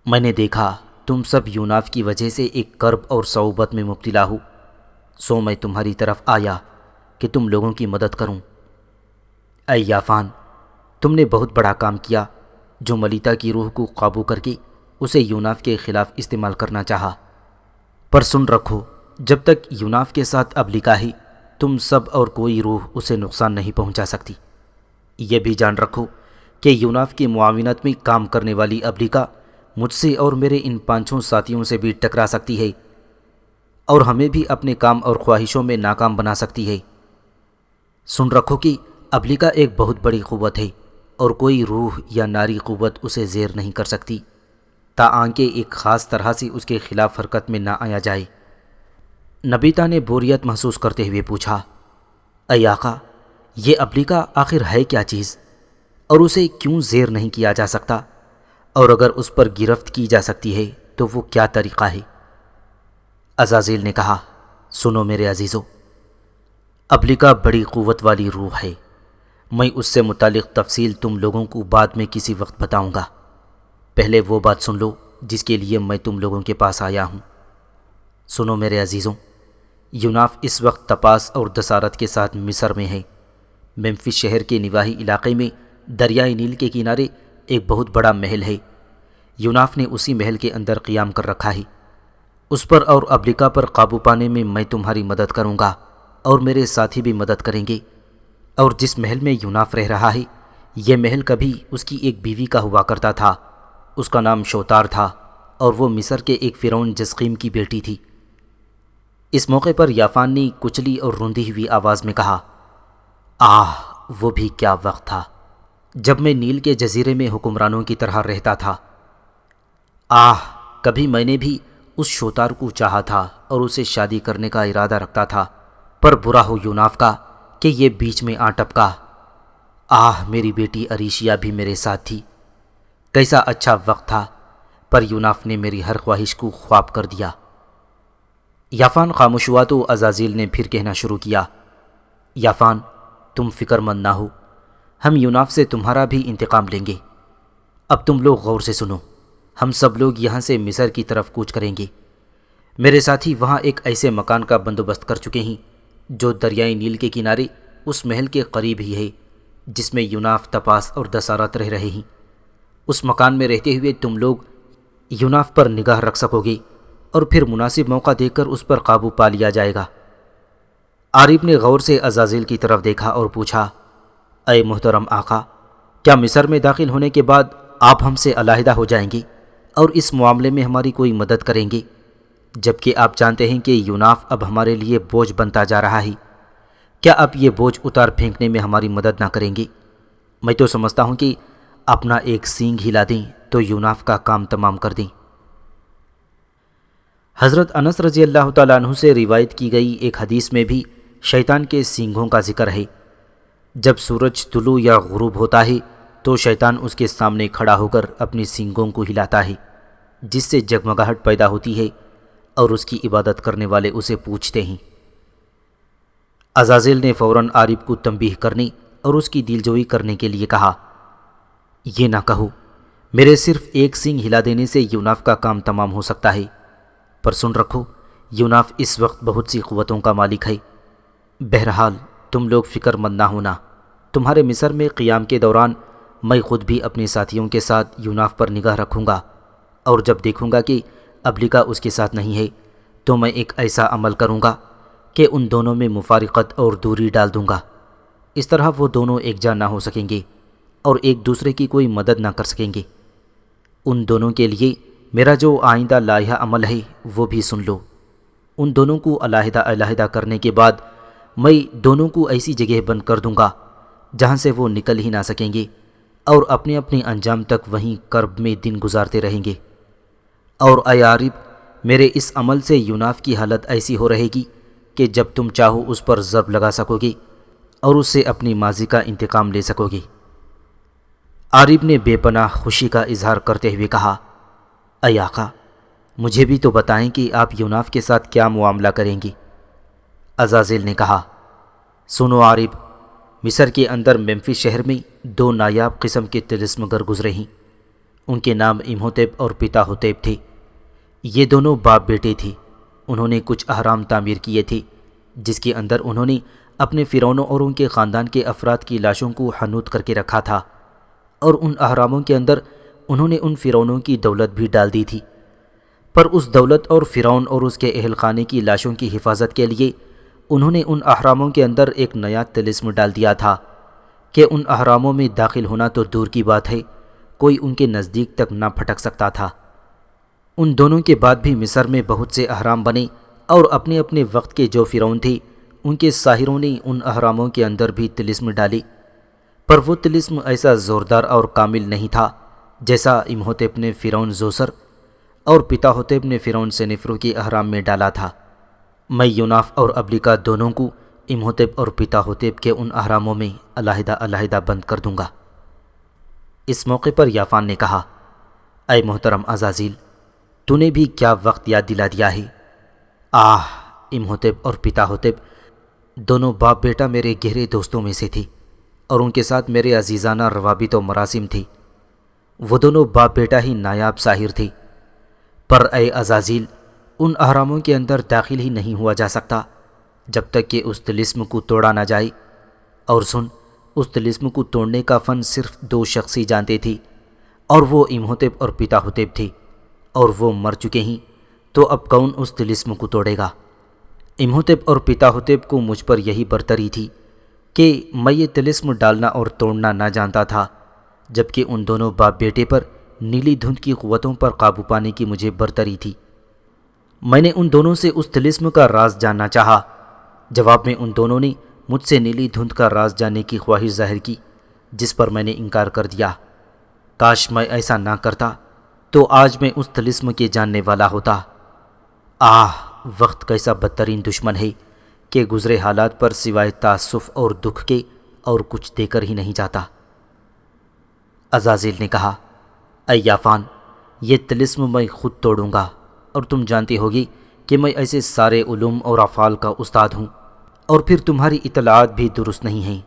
میں نے دیکھا تم سب یوناف کی وجہ سے ایک کرب اور صعوبت میں مبتلا ہو، سو میں تمہاری طرف آیا کہ تم لوگوں کی مدد کروں۔ اے یافان، تم نے بہت بڑا کام کیا جو ملیتا کی روح کو قابو کر کے اسے یوناف کے خلاف استعمال کرنا چاہا، پر سن رکھو، جب تک یوناف کے ساتھ ابلکا ہے تم سب اور کوئی روح اسے نقصان نہیں پہنچا سکتی۔ یہ بھی جان رکھو کہ یوناف کی معاونت میں کام کرنے والی ابلیکا مجھ سے اور میرے ان 5 ساتھیوں سے بھی ٹکرا سکتی ہے اور ہمیں بھی اپنے کام اور خواہشوں میں ناکام بنا سکتی ہے۔ سن رکھو کہ ابلیکا ایک بہت بڑی قوت ہے اور کوئی روح یا ناری قوت اسے زیر نہیں کر سکتی تاکہ ایک خاص طرح سے اس کے خلاف حرکت میں نہ آیا جائے۔ نبیتا نے بوریت محسوس کرتے ہوئے پوچھا، اے آقا، یہ ابلیکا آخر ہے کیا چیز اور اسے کیوں زیر نہیں کیا جا سکتا، اور اگر اس پر گرفت کی جا سکتی ہے تو وہ کیا طریقہ ہے؟ عزازیل نے کہا، سنو میرے عزیزو، ابلیکا بڑی قوت والی روح ہے۔ میں اس سے متعلق تفصیل تم لوگوں کو بعد میں کسی وقت بتاؤں گا، پہلے وہ بات سن لو جس کے لیے میں تم لوگوں کے پاس آیا ہوں۔ سنو میرے عزیزوں، یوناف اس وقت تپاس اور دسارت کے ساتھ مصر میں ہے۔ ممفس شہر کے نواحی علاقے میں دریائے نیل کے کنارے ایک بہت بڑا محل ہے۔ یوناف نے اسی محل کے اندر قیام کر رکھا ہے۔ اس پر اور ابلیکا پر قابو پانے میں میں تمہاری مدد کروں گا اور میرے ساتھی بھی مدد کریں گے۔ اور جس محل میں یوناف رہ رہا ہے، یہ محل کبھی اس کی ایک بیوی کا ہوا کرتا تھا۔ اس کا نام شوتار تھا اور وہ مصر کے ایک فرعون جسقیم کی بیٹی تھی۔ اس موقع پر یافان نے کچلی اور روندی ہوئی آواز میں کہا، آہ، وہ بھی کیا وقت تھا جب میں نیل کے جزیرے میں حکمرانوں کی طرح رہتا تھا۔ آہ، کبھی میں نے بھی اس شوتار کو چاہا تھا اور اسے شادی کرنے کا ارادہ رکھتا تھا، پر برا ہو یوناف کا کہ یہ بیچ میں آ ٹپکا۔ آہ، میری بیٹی اریشیا بھی میرے ساتھ تھی، کیسا اچھا وقت تھا، پر یوناف نے میری ہر خواہش کو خواب کر دیا۔ یافان خاموش ہوا تو عزازیل نے پھر کہنا شروع کیا، یافان، تم فکر مند نہ ہو، ہم یوناف سے تمہارا بھی انتقام لیں گے۔ اب تم لوگ غور سے سنو، ہم سب لوگ یہاں سے مصر کی طرف کوچ کریں گے۔ میرے ساتھی وہاں ایک ایسے مکان کا بندوبست کر چکے ہیں جو دریائے نیل کے کنارے اس محل کے قریب ہی ہے جس میں یوناف تپاس اور دسارت رہ رہے ہیں۔ اس مکان میں رہتے ہوئے تم لوگ یوناف پر نگاہ رکھ سکو گے اور پھر مناسب موقع دیکھ کر اس پر قابو پا لیا جائے گا۔ عارف نے غور سے عزازیل کی طرف دیکھا اور پوچھا، اے محترم آقا، کیا مصر میں داخل ہونے کے بعد آپ ہم سے علیحدہ ہو جائیں گے اور اس معاملے میں ہماری کوئی مدد کریں گے، جبکہ آپ جانتے ہیں کہ یوناف اب ہمارے لیے بوجھ بنتا جا رہا ہے؟ کیا آپ یہ بوجھ اتار پھینکنے میں ہماری مدد نہ کریں گے؟ میں تو سمجھتا ہوں کہ اپنا ایک سینگ ہلا دیں تو یوناف کا کام تمام کر دیں۔ حضرت انس رضی اللہ تعالیٰ عنہ سے روایت کی گئی ایک حدیث میں بھی شیطان کے سینگوں کا ذکر ہے۔ جب سورج طلوع یا غروب ہوتا ہے تو شیطان اس کے سامنے کھڑا ہو کر اپنی سینگوں کو ہلاتا ہے، جس سے جگمگاہٹ پیدا ہوتی ہے اور اس کی عبادت کرنے والے اسے پوچھتے ہیں۔ عزازیل نے فوراً عارف کو تنبیہ کرنے اور اس کی دلجوئی کرنے کے لیے کہا، یہ نہ کہو، میرے صرف ایک سینگ ہلا دینے سے یوناف کا کام تمام ہو سکتا ہے، پر سن رکھو، یوناف اس وقت بہت سی قوتوں کا مالک ہے۔ بہرحال تم لوگ فکر مند نہ ہونا، تمہارے مصر میں قیام کے دوران میں خود بھی اپنے ساتھیوں کے ساتھ یوناف پر نگاہ رکھوں گا، اور جب دیکھوں گا کہ ابلیکا اس کے ساتھ نہیں ہے تو میں ایک ایسا عمل کروں گا کہ ان دونوں میں مفارقت اور دوری ڈال دوں گا۔ اس طرح وہ دونوں ایک جان نہ ہو سکیں گے اور ایک دوسرے کی کوئی مدد نہ کر سکیں گے۔ ان دونوں کے لیے میرا جو آئندہ لائحہ عمل ہے وہ بھی سن لو۔ ان دونوں کو علیحدہ علیحدہ کرنے کے بعد میں دونوں کو ایسی جگہ بند کر دوں گا جہاں سے وہ نکل ہی نہ سکیں گے اور اپنے اپنے انجام تک وہیں کرب میں دن گزارتے رہیں گے۔ اور اے عارف، میرے اس عمل سے یوناف کی حالت ایسی ہو رہے گی کہ جب تم چاہو اس پر ضرب لگا سکو گے اور اس سے اپنی ماضی کا انتقام لے سکو گے۔ عارف نے بے پناہ خوشی کا اظہار کرتے ہوئے کہا، اے آقا، مجھے بھی تو بتائیں کہ آپ یوناف کے ساتھ کیا معاملہ کریں گے۔ عزازیل نے کہا، سنو عارف، مصر کے اندر ممفس شہر میں 2 نایاب قسم کے طلسم گر گزرے ہیں۔ ان کے نام امہوتب اور پتا ہوتیب تھے۔ یہ دونوں باپ بیٹے تھے۔ انہوں نے کچھ اہرام تعمیر کیے تھے جس کے اندر انہوں نے اپنے فرعونوں اور ان کے خاندان کے افراد کی لاشوں کو حنوط کر کے رکھا تھا، اور ان اہراموں کے اندر انہوں نے ان فرعونوں کی دولت بھی ڈال دی تھی۔ پر اس دولت اور فرعون اور اس کے اہل خانے کی لاشوں کی حفاظت کے لیے انہوں نے ان اہراموں کے اندر ایک نیا طلسم ڈال دیا تھا کہ ان احراموں میں داخل ہونا تو دور کی بات ہے، کوئی ان کے نزدیک تک نہ پھٹک سکتا تھا۔ ان دونوں کے بعد بھی مصر میں بہت سے احرام بنے، اور اپنے اپنے وقت کے جو فرعون تھے ان کے ساحروں نے ان احراموں کے اندر بھی طلسم ڈالے، پر وہ طلسم ایسا زوردار اور کامل نہیں تھا جیسا امہوتپ نے فرعون زوسر اور پتاہوتپ نے فرعون سنفرو کے احرام میں ڈالا تھا۔ میں یوناف اور ابلیکا دونوں کو امہوتپ اور پتاہوتپ کے ان احراموں میں علیحدہ علیحدہ بند کر دوں گا۔ اس موقع پر یافان نے کہا، اے محترم عزازیل، تو نے بھی کیا وقت یاد دلا دیا ہے۔ امہوتپ اور پتاہوتپ دونوں باپ بیٹا میرے گہرے دوستوں میں سے تھے، اور ان کے ساتھ میرے عزیزانہ روابط و مراسم تھی۔ وہ دونوں باپ بیٹا ہی نایاب ساحر تھے، پر اے عزازیل، ان احراموں کے اندر داخل ہی نہیں ہوا جا سکتا جب تک کہ اس طلسم کو توڑا نہ جائے۔ اور سن، اس طلسم کو توڑنے کا فن صرف 2 شخص ہی جانتے تھے، اور وہ امہوتپ اور پتاہوتپ تھے، اور وہ مر چکے ہیں، تو اب کون اس طلسم کو توڑے گا؟ امہوتپ اور پتاہوتپ کو مجھ پر یہی برتری تھی کہ میں یہ طلسم ڈالنا اور توڑنا نہ جانتا تھا، جبکہ ان دونوں باپ بیٹے پر نیلی دھند کی قوتوں پر قابو پانے کی مجھے برتری تھی۔ میں نے ان دونوں سے اس طلسم کا راز جاننا چاہا، جواب میں ان دونوں نے مجھ سے نیلی دھند کا راز جاننے کی خواہش ظاہر کی، جس پر میں نے انکار کر دیا۔ کاش میں ایسا نہ کرتا تو آج میں اس طلسم کے جاننے والا ہوتا۔ وقت کیسا بدترین دشمن ہے کہ گزرے حالات پر سوائے تاسف اور دکھ کے اور کچھ دے کر ہی نہیں جاتا۔ عزازیل نے کہا، اے یافان، یہ طلسم میں خود توڑوں گا، اور تم جانتے ہوگی کہ میں ایسے سارے علوم اور افعال کا استاد ہوں، اور پھر تمہاری اطلاعات بھی درست نہیں ہیں۔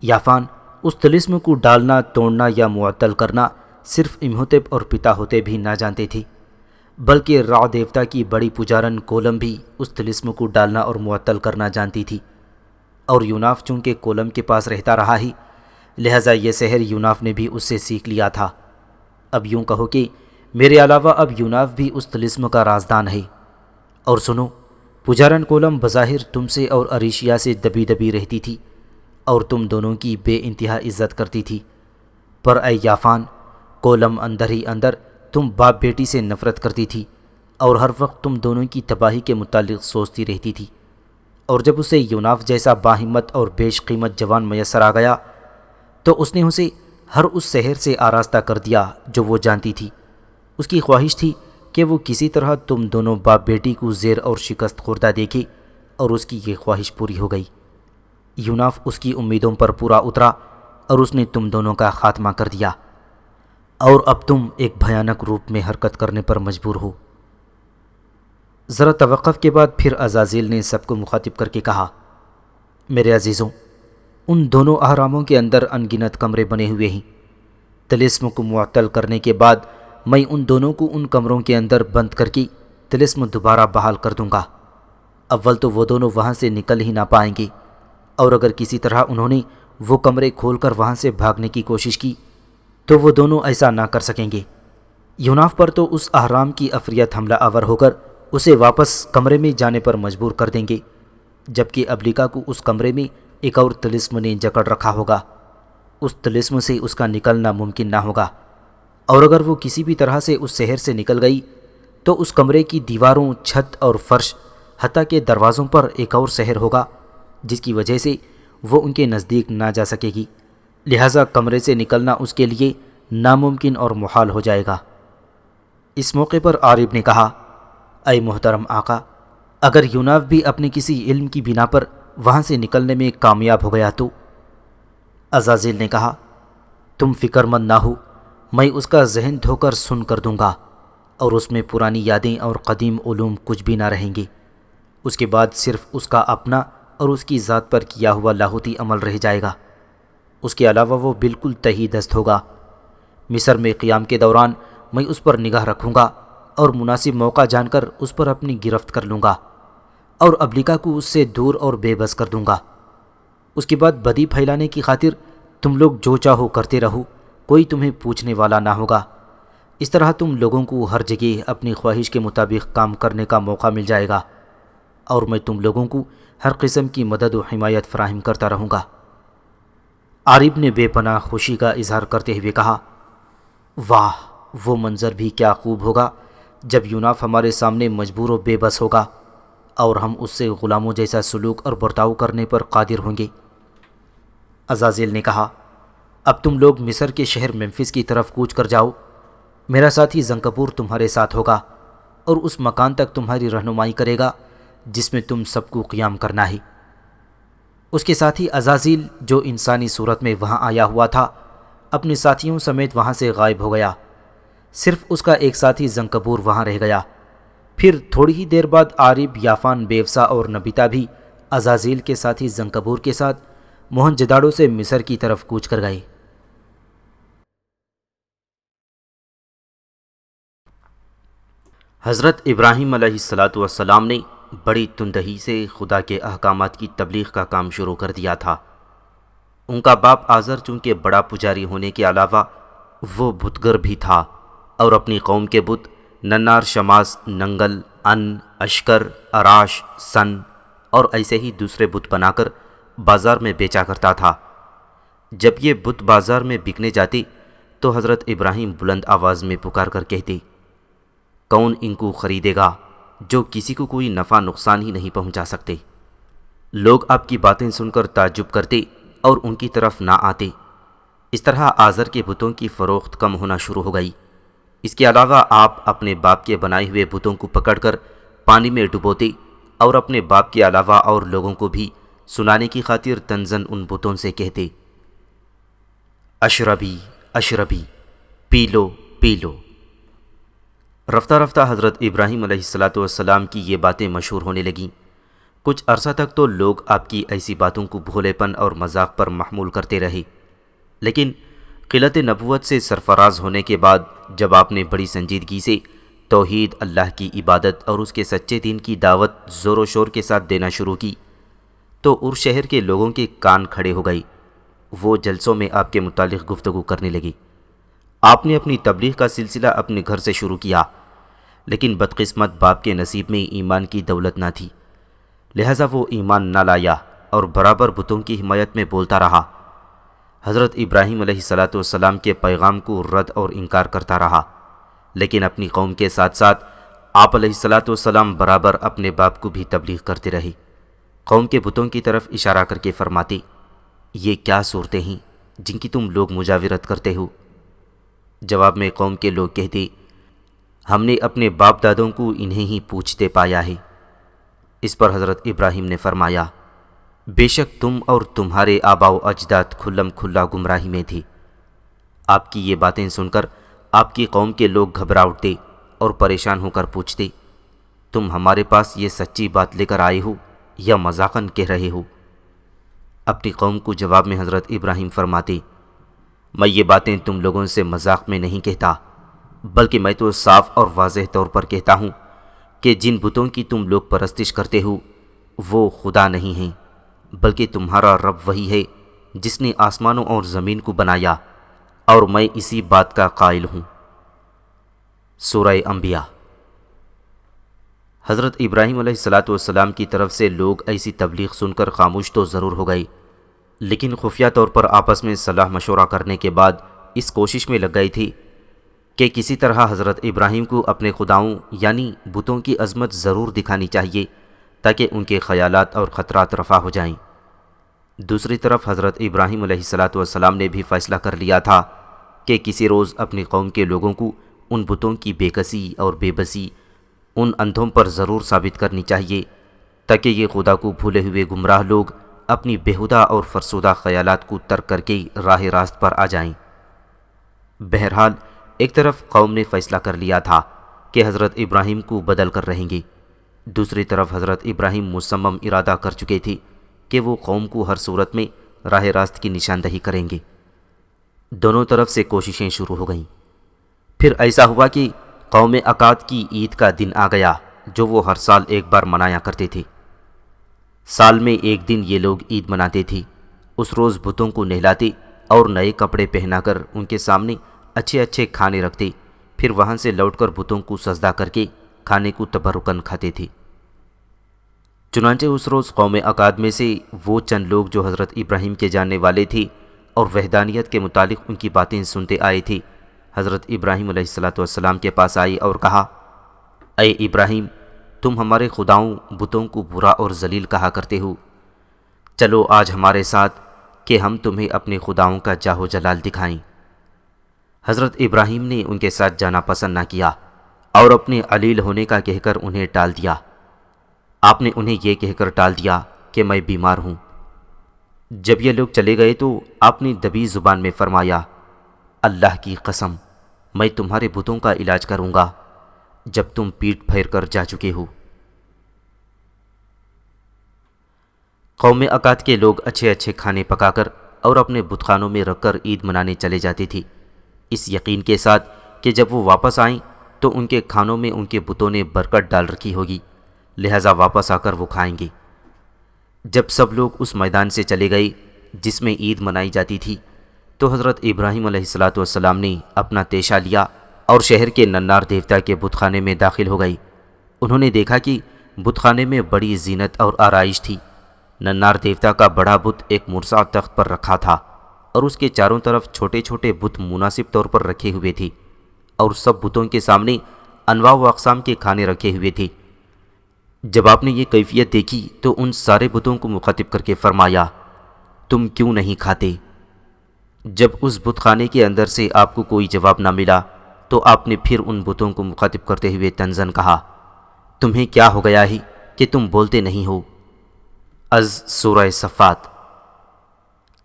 یافان، اس طلسم کو ڈالنا، توڑنا یا معطل کرنا صرف امہوتپ اور پتاہوتپ بھی نہ جانتے تھے، بلکہ را دیوتا کی بڑی پجارن کولم بھی اس طلسم کو ڈالنا اور معطل کرنا جانتی تھی، اور یوناف چونکہ کولم کے پاس رہتا رہا ہی، لہٰذا یہ سحر یوناف نے بھی اس سے سیکھ لیا تھا۔ اب یوں کہو کہ میرے علاوہ اب یوناف بھی اس طلسم کا رازدان ہے۔ اور سنو، پجارن کولم بظاہر تم سے اور اریشیا سے دبی دبی رہتی تھی، اور تم دونوں کی بے انتہا عزت کرتی تھی، پر اے یافان، کولم اندر ہی اندر تم باپ بیٹی سے نفرت کرتی تھی، اور ہر وقت تم دونوں کی تباہی کے متعلق سوچتی رہتی تھی۔ اور جب اسے یوناف جیسا باہمت اور بیش قیمت جوان میسر آ گیا تو اس نے اسے ہر اس سحر سے آراستہ کر دیا جو وہ جانتی تھی۔ اس کی خواہش تھی کہ وہ کسی طرح تم دونوں باپ بیٹی کو زیر اور شکست خوردہ دیکھے، اور اس کی یہ خواہش پوری ہو گئی۔ یوناف اس کی امیدوں پر پورا اترا، اور اس نے تم دونوں کا خاتمہ کر دیا، اور اب تم ایک بھیانک روپ میں حرکت کرنے پر مجبور ہو۔ ذرا توقف کے بعد پھر عزازیل نے سب کو مخاطب کر کے کہا، میرے عزیزوں، ان دونوں احراموں کے اندر ان گنت کمرے بنے ہوئے ہیں۔ طلسم کو معطل کرنے کے بعد میں ان دونوں کو ان کمروں کے اندر بند کر کے طلسم دوبارہ بحال کر دوں گا۔ اول تو وہ دونوں وہاں سے نکل ہی نہ پائیں گے، اور اگر کسی طرح انہوں نے وہ کمرے کھول کر وہاں سے بھاگنے کی کوشش کی تو وہ دونوں ایسا نہ کر سکیں گے۔ یوناف پر تو اس احرام کی افریت حملہ آور ہو کر اسے واپس کمرے میں جانے پر مجبور کر دیں گے، جبکہ ابلیکا کو اس کمرے میں ایک اور طلسم نے جکڑ رکھا ہوگا۔ اس طلسم سے اس کا نکلنا ممکن نہ ہوگا، اور اگر وہ کسی بھی طرح سے اس شہر سے نکل گئی تو اس کمرے کی دیواروں، چھت اور فرش، حتیٰ کہ دروازوں پر ایک اور سحر ہوگا، جس کی وجہ سے وہ ان کے نزدیک نہ جا سکے گی۔ لہٰذا کمرے سے نکلنا اس کے لیے ناممکن اور محال ہو جائے گا۔ اس موقع پر عارب نے کہا، اے محترم آقا، اگر یوناف بھی اپنے کسی علم کی بنا پر وہاں سے نکلنے میں کامیاب ہو گیا تو؟ عزازیل نے کہا، تم فکر مند نہ ہو، میں اس کا ذہن دھو کر سن کر دوں گا، اور اس میں پرانی یادیں اور قدیم علوم کچھ بھی نہ رہیں گے۔ اس کے بعد صرف اس کا اپنا اور اس کی ذات پر کیا ہوا لاہوتی عمل رہ جائے گا۔ اس کے علاوہ وہ بالکل تہی دست ہوگا۔ مصر میں قیام کے دوران میں اس پر نگاہ رکھوں گا، اور مناسب موقع جان کر اس پر اپنی گرفت کر لوں گا، اور ابلیکا کو اس سے دور اور بے بس کر دوں گا۔ اس کے بعد بدی پھیلانے کی خاطر تم لوگ جو چاہو کرتے رہو، کوئی تمہیں پوچھنے والا نہ ہوگا۔ اس طرح تم لوگوں کو ہر جگہ اپنی خواہش کے مطابق کام کرنے کا موقع مل جائے گا، اور میں تم لوگوں کو ہر قسم کی مدد و حمایت فراہم کرتا رہوں گا۔ عارب نے بے پناہ خوشی کا اظہار کرتے ہوئے کہا، واہ، وہ منظر بھی کیا خوب ہوگا جب یوناف ہمارے سامنے مجبور و بے بس ہوگا اور ہم اس سے غلاموں جیسا سلوک اور برتاؤ کرنے پر قادر ہوں گے۔ عزازیل نے کہا، اب تم لوگ مصر کے شہر ممفس کی طرف کوچ کر جاؤ، میرا ساتھی زنکبور تمہارے ساتھ ہوگا اور اس مکان تک تمہاری رہنمائی کرے گا جس میں تم سب کو قیام کرنا ہے۔ اس کے ساتھی عزازیل جو انسانی صورت میں وہاں آیا ہوا تھا اپنے ساتھیوں سمیت وہاں سے غائب ہو گیا، صرف اس کا ایک ساتھی زنکبور وہاں رہ گیا۔ پھر تھوڑی ہی دیر بعد عارب، یافان، بیوسا اور نبیتا بھی عزازیل کے ساتھی زنکبور کے ساتھ موہنجداڑو سے مصر کی طرف کوچ کر گئے۔ حضرت ابراہیم علیہ السلام نے بڑی تندہی سے خدا کے احکامات کی تبلیغ کا کام شروع کر دیا تھا۔ ان کا باپ آزر چونکہ بڑا پجاری ہونے کے علاوہ وہ بتگر بھی تھا اور اپنی قوم کے بت ننار، شماس، ننگل، ان، اشکر، اراش، سن اور ایسے ہی دوسرے بت بنا کر بازار میں بیچا کرتا تھا۔ جب یہ بت بازار میں بکنے جاتے تو حضرت ابراہیم بلند آواز میں پکار کر کہتے، کون ان کو خریدے گا جو کسی کو کوئی نفع نقصان ہی نہیں پہنچا سکتے؟ لوگ آپ کی باتیں سن کر تعجب کرتے اور ان کی طرف نہ آتے۔ اس طرح آزر کے بتوں کی فروخت کم ہونا شروع ہو گئی۔ اس کے علاوہ آپ اپنے باپ کے بنائے ہوئے بتوں کو پکڑ کر پانی میں ڈبوتے اور اپنے باپ کے علاوہ اور لوگوں کو بھی سنانے کی خاطر تنزن ان بتوں سے کہتے، اشربی اشربی، پی لو پی لو۔ رفتہ رفتہ حضرت ابراہیم علیہ السلام کی یہ باتیں مشہور ہونے لگیں۔ کچھ عرصہ تک تو لوگ آپ کی ایسی باتوں کو بھولے پن اور مذاق پر محمول کرتے رہے، لیکن قلت نبوت سے سرفراز ہونے کے بعد جب آپ نے بڑی سنجیدگی سے توحید، اللہ کی عبادت اور اس کے سچے دین کی دعوت زور و شور کے ساتھ دینا شروع کی تو ار شہر کے لوگوں کے کان کھڑے ہو گئے۔ وہ جلسوں میں آپ کے متعلق گفتگو کرنے لگے۔ آپ نے اپنی تبلیغ کا سلسلہ اپنے گھر سے شروع کیا، لیکن بدقسمت باپ کے نصیب میں ایمان کی دولت نہ تھی، لہذا وہ ایمان نہ لایا اور برابر بتوں کی حمایت میں بولتا رہا۔ حضرت ابراہیم علیہ السلام کے پیغام کو رد اور انکار کرتا رہا، لیکن اپنی قوم کے ساتھ ساتھ آپ علیہ السلام برابر اپنے باپ کو بھی تبلیغ کرتے رہے۔ قوم کے بتوں کی طرف اشارہ کر کے فرماتے، یہ کیا صورتیں ہیں جن کی تم لوگ مجاورت کرتے ہو؟ جواب میں قوم کے لوگ کہتے، ہم نے اپنے باپ دادوں کو انہیں ہی پوچھتے پایا ہے۔ اس پر حضرت ابراہیم نے فرمایا، بے شک تم اور تمہارے آباء و اجداد کھلم کھلا گمراہی میں تھے۔ آپ کی یہ باتیں سن کر آپ کی قوم کے لوگ گھبرا اٹھتے اور پریشان ہو کر پوچھتے، تم ہمارے پاس یہ سچی بات لے کر آئے ہو یا مذاقاً کہہ رہے ہو؟ اپنی قوم کو جواب میں حضرت ابراہیم فرماتے، میں یہ باتیں تم لوگوں سے مذاق میں نہیں کہتا، بلکہ میں تو صاف اور واضح طور پر کہتا ہوں کہ جن بتوں کی تم لوگ پرستش کرتے ہو وہ خدا نہیں ہیں، بلکہ تمہارا رب وہی ہے جس نے آسمانوں اور زمین کو بنایا، اور میں اسی بات کا قائل ہوں۔ سورہ انبیاء۔ حضرت ابراہیم علیہ السلام کی طرف سے لوگ ایسی تبلیغ سن کر خاموش تو ضرور ہو گئے، لیکن خفیہ طور پر آپس میں صلاح مشورہ کرنے کے بعد اس کوشش میں لگ گئے تھے کہ کسی طرح حضرت ابراہیم کو اپنے خداؤں یعنی بتوں کی عظمت ضرور دکھانی چاہیے تاکہ ان کے خیالات اور خطرات رفع ہو جائیں۔ دوسری طرف حضرت ابراہیم علیہ السلام نے بھی فیصلہ کر لیا تھا کہ کسی روز اپنی قوم کے لوگوں کو ان بتوں کی بے کسی اور بے بسی ان اندھوں پر ضرور ثابت کرنی چاہیے تاکہ یہ خدا کو بھولے ہوئے گمراہ لوگ اپنی بےہودہ اور فرسودہ خیالات کو ترک کر کے راہ راست پر آ جائیں۔ بہرحال ایک طرف قوم نے فیصلہ کر لیا تھا کہ حضرت ابراہیم کو بدل کر رہیں گے، دوسری طرف حضرت ابراہیم مصمم ارادہ کر چکے تھے کہ وہ قوم کو ہر صورت میں راہ راست کی نشاندہی کریں گے۔ دونوں طرف سے کوششیں شروع ہو گئیں۔ پھر ایسا ہوا کہ قوم عقاد کی عید کا دن آ گیا جو وہ ہر سال ایک بار منایا کرتے تھے۔ سال میں ایک دن یہ لوگ عید مناتے تھے۔ اس روز بتوں کو نہلاتے اور نئے کپڑے پہنا کر ان کے سامنے اچھے اچھے کھانے رکھتے، پھر وہاں سے لوٹ کر بتوں کو سجدہ کر کے کھانے کو تبرکن کھاتے تھے۔ چنانچہ اس روز قوم عقاد میں سے وہ چند لوگ جو حضرت ابراہیم کے جاننے والے تھے اور وحدانیت کے متعلق ان کی باتیں سنتے آئے تھے، حضرت ابراہیم علیہ السلام کے پاس آئی اور کہا، اے ابراہیم، تم ہمارے خداؤں بتوں کو برا اور ذلیل کہا کرتے ہو، چلو آج ہمارے ساتھ کہ ہم تمہیں اپنے خداؤں کا جاہ و جلال دکھائیں۔ حضرت ابراہیم نے ان کے ساتھ جانا پسند نہ کیا اور اپنے علیل ہونے کا کہہ کر انہیں ٹال دیا۔ آپ نے انہیں یہ کہہ کر ٹال دیا کہ میں بیمار ہوں۔ جب یہ لوگ چلے گئے تو آپ نے دبی زبان میں فرمایا، اللہ کی قسم، میں تمہارے بتوں کا علاج کروں گا جب تم پیٹ پھیر کر جا چکے ہو۔ قوم عقاد کے لوگ اچھے اچھے کھانے پکا کر اور اپنے بت خانوں میں رکھ کر عید منانے چلے جاتے تھے، اس یقین کے ساتھ کہ جب وہ واپس آئیں تو ان کے کھانوں میں ان کے بتوں نے برکت ڈال رکھی ہوگی، لہٰذا واپس آ کر وہ کھائیں گے۔ جب سب لوگ اس میدان سے چلے گئے جس میں عید منائی جاتی تھی تو حضرت ابراہیم علیہ السلام نے اپنا تیشہ لیا اور شہر کے ننار دیوتا کے بت خانے میں داخل ہو گئی۔ انہوں نے دیکھا کہ بت خانے میں بڑی زینت اور آرائش تھی۔ ننار دیوتا کا بڑا بت ایک مرصع تخت پر رکھا تھا اور اس کے چاروں طرف چھوٹے چھوٹے بت مناسب طور پر رکھے ہوئے تھے، اور سب بتوں کے سامنے انواع و اقسام کے کھانے رکھے ہوئے تھے۔ جب آپ نے یہ کیفیت دیکھی تو ان سارے بتوں کو مخاطب کر کے فرمایا، تم کیوں نہیں کھاتے؟ جب اس بت خانے کے اندر سے آپ کو کوئی جواب نہ ملا تو آپ نے پھر ان بتوں کو مخاطب کرتے ہوئے طنزاً کہا، تمہیں کیا ہو گیا ہے کہ تم بولتے نہیں ہو؟ از سورہ صفات۔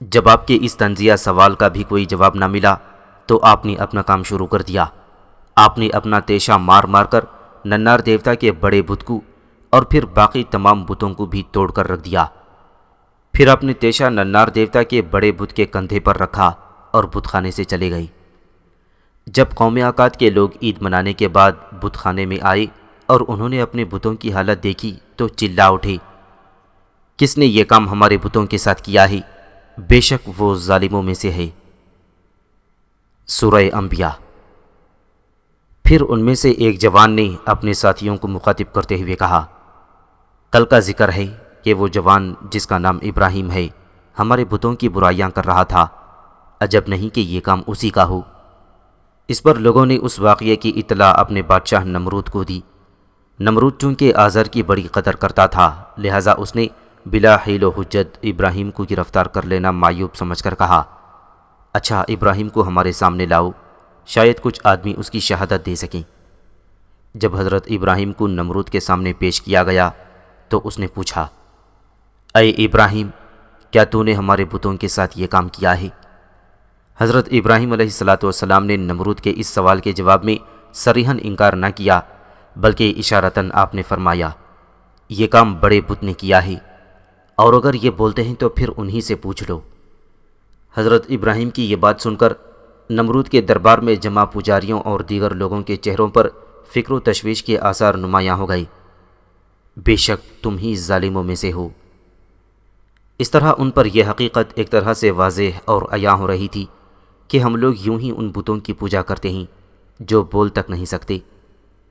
جب آپ کے اس طنزیہ سوال کا بھی کوئی جواب نہ ملا تو آپ نے اپنا کام شروع کر دیا۔ آپ نے اپنا تیشہ مار مار کر ننار دیوتا کے بڑے بت کو اور پھر باقی تمام بتوں کو بھی توڑ کر رکھ دیا۔ پھر آپ نے تیشہ ننار دیوتا کے بڑے بت کے کندھے پر رکھا اور بت خانے سے چلے گئے۔ جب قوم عقاد کے لوگ عید منانے کے بعد بت خانے میں آئے اور انہوں نے اپنے بتوں کی حالت دیکھی تو چلا اٹھے، کس نے یہ کام ہمارے بتوں کے ساتھ کیا ہے؟ بے شک وہ ظالموں میں سے ہے۔ سورہ انبیاء۔ پھر ان میں سے ایک جوان نے اپنے ساتھیوں کو مخاطب کرتے ہوئے کہا، کل کا ذکر ہے کہ وہ جوان جس کا نام ابراہیم ہے ہمارے بتوں کی برائیاں کر رہا تھا، عجب نہیں کہ یہ کام اسی کا ہو۔ اس پر لوگوں نے اس واقعے کی اطلاع اپنے بادشاہ نمرود کو دی۔ نمرود چونکہ آزر کی بڑی قدر کرتا تھا، لہٰذا اس نے بلا حیل و حجت ابراہیم کو گرفتار کر لینا معیوب سمجھ کر کہا، اچھا ابراہیم کو ہمارے سامنے لاؤ، شاید کچھ آدمی اس کی شہادت دے سکیں۔ جب حضرت ابراہیم کو نمرود کے سامنے پیش کیا گیا تو اس نے پوچھا، اے ابراہیم، کیا تو نے ہمارے بتوں کے ساتھ یہ کام کیا ہے؟ حضرت ابراہیم علیہ السلام نے نمرود کے اس سوال کے جواب میں صریحاً انکار نہ کیا، بلکہ اشارتاً آپ نے فرمایا، یہ کام بڑے بت نے کیا ہے، اور اگر یہ بولتے ہیں تو پھر انہی سے پوچھ لو۔ حضرت ابراہیم کی یہ بات سن کر نمرود کے دربار میں جمع پجاریوں اور دیگر لوگوں کے چہروں پر فکر و تشویش کے آثار نمایاں ہو گئے۔ بے شک تم ہی ظالموں میں سے ہو۔ اس طرح ان پر یہ حقیقت ایک طرح سے واضح اور عیاں ہو رہی تھی کہ ہم لوگ یوں ہی ان بتوں کی پوجا کرتے ہیں جو بول تک نہیں سکتے،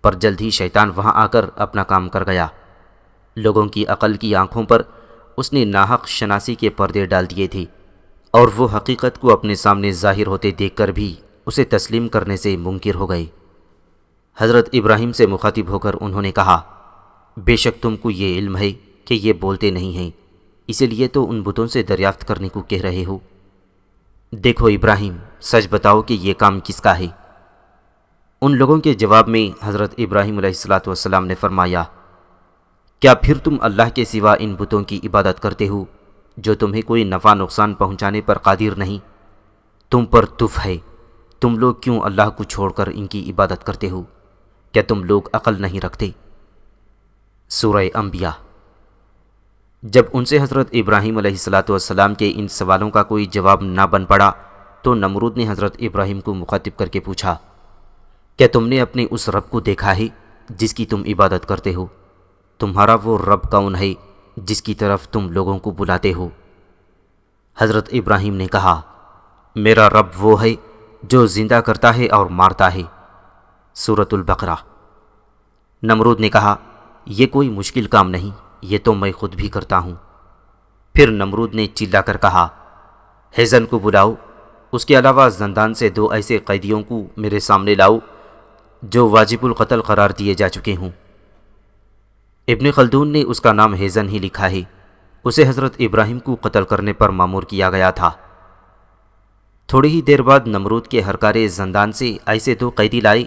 پر جلد ہی شیطان وہاں آ کر اپنا کام کر گیا۔ لوگوں کی عقل کی آنکھوں پر اس نے ناحق شناسی کے پردے ڈال دیے تھے، اور وہ حقیقت کو اپنے سامنے ظاہر ہوتے دیکھ کر بھی اسے تسلیم کرنے سے منکر ہو گئے۔ حضرت ابراہیم سے مخاطب ہو کر انہوں نے کہا، بے شک تم کو یہ علم ہے کہ یہ بولتے نہیں ہیں، اسی لیے تو ان بتوں سے دریافت کرنے کو کہہ رہے ہو۔ دیکھو ابراہیم، سچ بتاؤ کہ یہ کام کس کا ہے؟ ان لوگوں کے جواب میں حضرت ابراہیم علیہ السلام نے فرمایا، کیا پھر تم اللہ کے سوا ان بتوں کی عبادت کرتے ہو جو تمہیں کوئی نفع نقصان پہنچانے پر قادر نہیں؟ تم پر تف ہے، تم لوگ کیوں اللہ کو چھوڑ کر ان کی عبادت کرتے ہو؟ کیا تم لوگ عقل نہیں رکھتے؟ سورہ انبیاء۔ جب ان سے حضرت ابراہیم علیہ السلام کے ان سوالوں کا کوئی جواب نہ بن پڑا تو نمرود نے حضرت ابراہیم کو مخاطب کر کے پوچھا، کیا تم نے اپنے اس رب کو دیکھا ہے جس کی تم عبادت کرتے ہو؟ تمہارا وہ رب کون ہے جس کی طرف تم لوگوں کو بلاتے ہو؟ حضرت ابراہیم نے کہا، میرا رب وہ ہے جو زندہ کرتا ہے اور مارتا ہے۔ سورۃ البقرہ۔ نمرود نے کہا، یہ کوئی مشکل کام نہیں، یہ تو میں خود بھی کرتا ہوں۔ پھر نمرود نے چلا کر کہا، ہیزن کو بلاؤ، اس کے علاوہ زندان سے 2 ایسے قیدیوں کو میرے سامنے لاؤ جو واجب القتل قرار دیے جا چکے ہوں۔ ابن خلدون نے اس کا نام ہیزن ہی لکھا ہے۔ اسے حضرت ابراہیم کو قتل کرنے پر مامور کیا گیا تھا۔ تھوڑی ہی دیر بعد نمرود کے ہرکارے زندان سے ایسے 2 قیدی لائے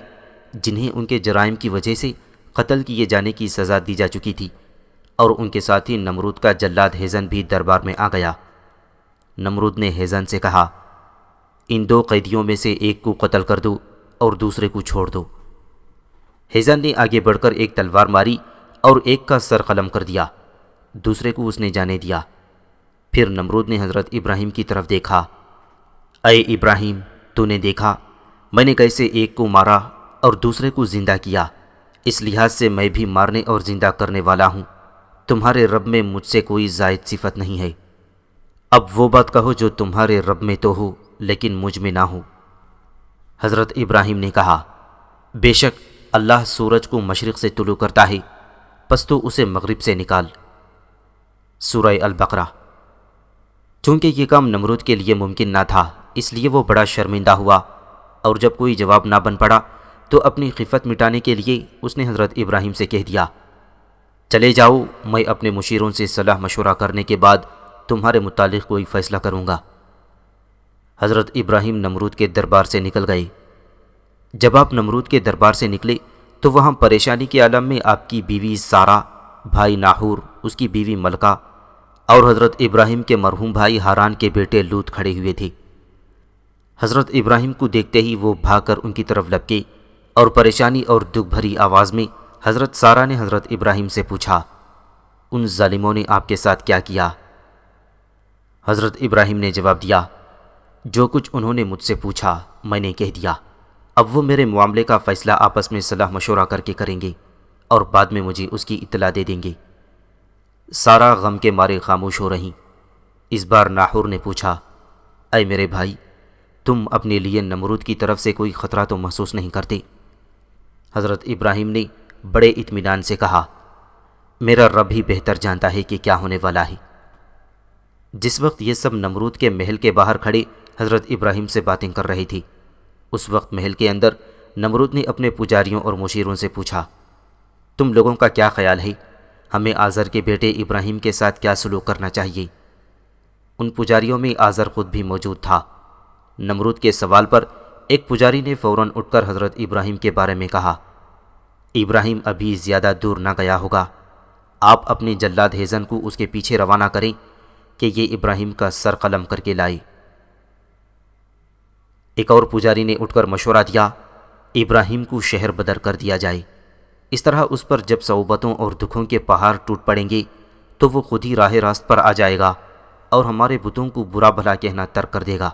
جنہیں ان کے جرائم کی وجہ سے قتل کیے جانے کی سزا دی جا چکی تھی، اور ان کے ساتھ ہی نمرود کا جلاد ہیزن بھی دربار میں آ گیا۔ نمرود نے ہیزن سے کہا، ان 2 قیدیوں میں سے ایک کو قتل کر دو اور دوسرے کو چھوڑ دو۔ ہیزن نے آگے بڑھ کر ایک تلوار ماری اور ایک کا سر قلم کر دیا، دوسرے کو اس نے جانے دیا۔ پھر نمرود نے حضرت ابراہیم کی طرف دیکھا، اے ابراہیم، تو نے دیکھا میں نے کیسے ایک کو مارا اور دوسرے کو زندہ کیا، اس لحاظ سے میں بھی مارنے اور زندہ کرنے والا ہوں۔ تمہارے رب میں مجھ سے کوئی زائد صفت نہیں ہے۔ اب وہ بات کہو جو تمہارے رب میں تو ہو لیکن مجھ میں نہ ہو۔ حضرت ابراہیم نے کہا، بے شک اللہ سورج کو مشرق سے طلوع کرتا ہے، پس تو اسے مغرب سے نکال۔ سورہ البقرہ۔ چونکہ یہ کام نمرود کے لیے ممکن نہ تھا، اس لیے وہ بڑا شرمندہ ہوا، اور جب کوئی جواب نہ بن پڑا تو اپنی خفت مٹانے کے لیے اس نے حضرت ابراہیم سے کہہ دیا، چلے جاؤ، میں اپنے مشیروں سے صلاح مشورہ کرنے کے بعد تمہارے متعلق کوئی فیصلہ کروں گا۔ حضرت ابراہیم نمرود کے دربار سے نکل گئے۔ جب آپ نمرود کے دربار سے نکلے تو وہاں پریشانی کے عالم میں آپ کی بیوی سارہ، بھائی ناحور، اس کی بیوی ملکہ اور حضرت ابراہیم کے مرحوم بھائی ہاران کے بیٹے لوط کھڑے ہوئے تھے۔ حضرت ابراہیم کو دیکھتے ہی وہ بھاگ کر ان کی طرف لپکے اور پریشانی اور دکھ بھری آواز میں حضرت سارہ نے حضرت ابراہیم سے پوچھا، ان ظالموں نے آپ کے ساتھ کیا کیا؟ حضرت ابراہیم نے جواب دیا، جو کچھ انہوں نے مجھ سے پوچھا میں نے کہہ دیا، اب وہ میرے معاملے کا فیصلہ آپس میں صلاح مشورہ کر کے کریں گے اور بعد میں مجھے اس کی اطلاع دے دیں گے۔ سارہ غم کے مارے خاموش ہو رہی۔ اس بار ناحور نے پوچھا، اے میرے بھائی، تم اپنے لیے نمرود کی طرف سے کوئی خطرہ تو محسوس نہیں کرتے؟ حضرت ابراہیم نے بڑے اطمینان سے کہا، میرا رب ہی بہتر جانتا ہے کہ کیا ہونے والا ہے۔ جس وقت یہ سب نمرود کے محل کے باہر کھڑے حضرت ابراہیم سے باتیں کر رہی تھی، اس وقت محل کے اندر نمرود نے اپنے پجاریوں اور مشیروں سے پوچھا، تم لوگوں کا کیا خیال ہے؟ ہمیں آزر کے بیٹے ابراہیم کے ساتھ کیا سلوک کرنا چاہیے؟ ان پجاریوں میں آزر خود بھی موجود تھا۔ نمرود کے سوال پر ایک پجاری نے فوراً اٹھ کر حضرت ابراہیم کے بارے میں کہا، ابراہیم ابھی زیادہ دور نہ گیا ہوگا، آپ اپنے جلاد ہیزن کو اس کے پیچھے روانہ کریں کہ یہ ابراہیم کا سر قلم کر کے لائے۔ ایک اور پجاری نے اٹھ کر مشورہ دیا، ابراہیم کو شہر بدر کر دیا جائے، اس طرح اس پر جب صعوبتوں اور دکھوں کے پہاڑ ٹوٹ پڑیں گے تو وہ خود ہی راہ راست پر آ جائے گا اور ہمارے بتوں کو برا بھلا کہنا ترک کر دے گا۔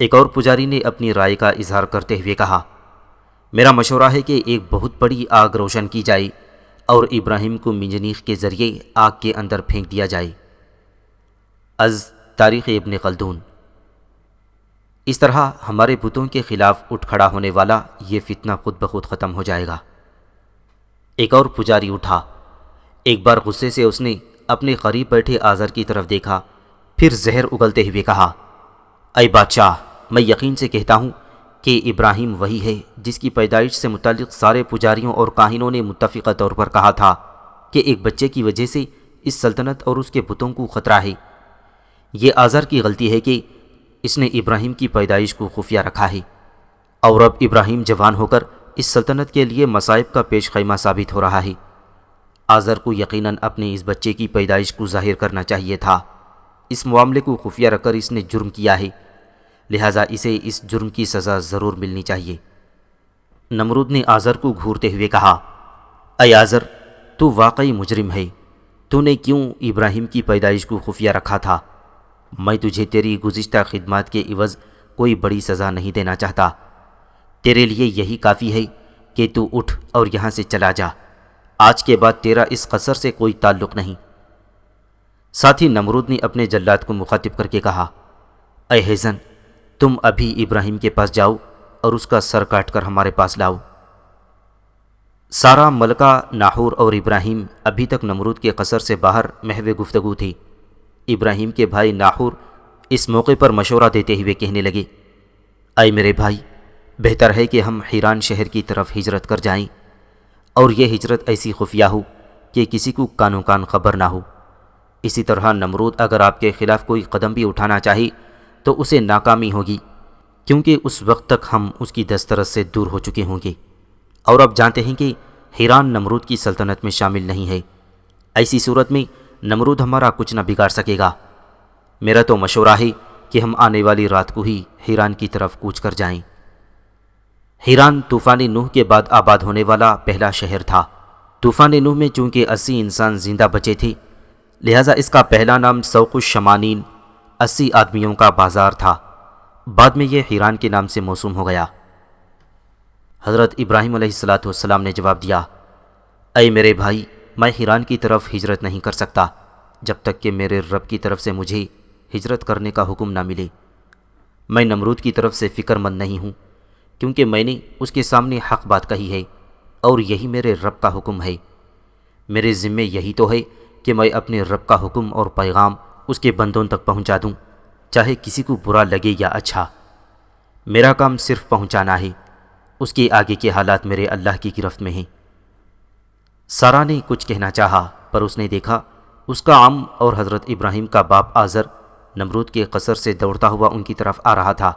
ایک اور پجاری نے اپنی رائے کا اظہار کرتے ہوئے کہا، میرا مشورہ ہے کہ ایک بہت بڑی آگ روشن کی جائے اور ابراہیم کو منجنیق کے ذریعے آگ کے اندر پھینک دیا جائے۔ از تاریخ ابن خلدون۔ اس طرح ہمارے بتوں کے خلاف اٹھ کھڑا ہونے والا یہ فتنہ خود بخود ختم ہو جائے گا۔ ایک اور پجاری اٹھا۔ ایک بار غصے سے اس نے اپنے قریب بیٹھے آزر کی طرف دیکھا، پھر زہر اگلتے ہوئے کہا، اے بادشاہ، میں یقین سے کہتا ہوں کہ ابراہیم وہی ہے جس کی پیدائش سے متعلق سارے پجاریوں اور کاہنوں نے متفقہ طور پر کہا تھا کہ ایک بچے کی وجہ سے اس سلطنت اور اس کے بتوں کو خطرہ ہے۔ یہ آزر کی غلطی ہے کہ اس نے ابراہیم کی پیدائش کو خفیہ رکھا ہے، اور اب ابراہیم جوان ہو کر اس سلطنت کے لیے مصائب کا پیش خیمہ ثابت ہو رہا ہے۔ آزر کو یقیناً اپنے اس بچے کی پیدائش کو ظاہر کرنا چاہیے تھا۔ اس معاملے کو خفیہ رکھ کر اس نے جرم کیا ہے، لہٰذا اسے اس جرم کی سزا ضرور ملنی چاہیے۔ نمرود نے آزر کو گھورتے ہوئے کہا، اے آزر، تو واقعی مجرم ہے، تو نے کیوں ابراہیم کی پیدائش کو خفیہ رکھا تھا؟ میں تجھے تیری گزشتہ خدمات کے عوض کوئی بڑی سزا نہیں دینا چاہتا، تیرے لیے یہی کافی ہے کہ تو اٹھ اور یہاں سے چلا جا، آج کے بعد تیرا اس قصر سے کوئی تعلق نہیں۔ ساتھ ہی نمرود نے اپنے جلاد کو مخاطب کر کے کہا، اے ہیزن، تم ابھی ابراہیم کے پاس جاؤ اور اس کا سر کاٹ کر ہمارے پاس لاؤ۔ سارہ، ملکہ، ناحور اور ابراہیم ابھی تک نمرود کے قصر سے باہر محو گفتگو تھی۔ ابراہیم کے بھائی ناحور اس موقع پر مشورہ دیتے ہوئے کہنے لگے، اے میرے بھائی، بہتر ہے کہ ہم حیران شہر کی طرف ہجرت کر جائیں، اور یہ ہجرت ایسی خفیہ ہو کہ کسی کو کانوں کان خبر نہ ہو۔ اسی طرح نمرود اگر آپ کے خلاف کوئی قدم بھی اٹھانا چاہے تو اسے ناکامی ہوگی، کیونکہ اس وقت تک ہم اس کی دسترس سے دور ہو چکے ہوں گے، اور اب جانتے ہیں کہ حیران نمرود کی سلطنت میں شامل نہیں ہے۔ ایسی صورت میں نمرود ہمارا کچھ نہ بگاڑ سکے گا۔ میرا تو مشورہ ہے کہ ہم آنے والی رات کو ہی حیران کی طرف کوچ کر جائیں۔ حیران طوفان نوح کے بعد آباد ہونے والا پہلا شہر تھا۔ طوفان نوح میں چونکہ 80 انسان زندہ بچے تھے، لہٰذا اس کا پہلا نام سوق الشمانین 80 آدمیوں کا بازار تھا۔ بعد میں یہ حیران کے نام سے موسوم ہو گیا۔ حضرت ابراہیم علیہ السلام نے جواب دیا، اے میرے بھائی، میں حیران کی طرف ہجرت نہیں کر سکتا جب تک کہ میرے رب کی طرف سے مجھے ہجرت کرنے کا حکم نہ ملے۔ میں نمرود کی طرف سے فکر مند نہیں ہوں، کیونکہ میں نے اس کے سامنے حق بات کہی ہے، اور یہی میرے رب کا حکم ہے۔ میرے ذمے یہی تو ہے کہ میں اپنے رب کا حکم اور پیغام اس کے بندوں تک پہنچا دوں، چاہے کسی کو برا لگے یا اچھا۔ میرا کام صرف پہنچانا ہے، اس کے آگے کے حالات میرے اللہ کی گرفت میں ہیں۔ سارا نے کچھ کہنا چاہا، پر اس نے دیکھا اس کا عم اور حضرت ابراہیم کا باپ آزر نمرود کے قصر سے دوڑتا ہوا ان کی طرف آ رہا تھا،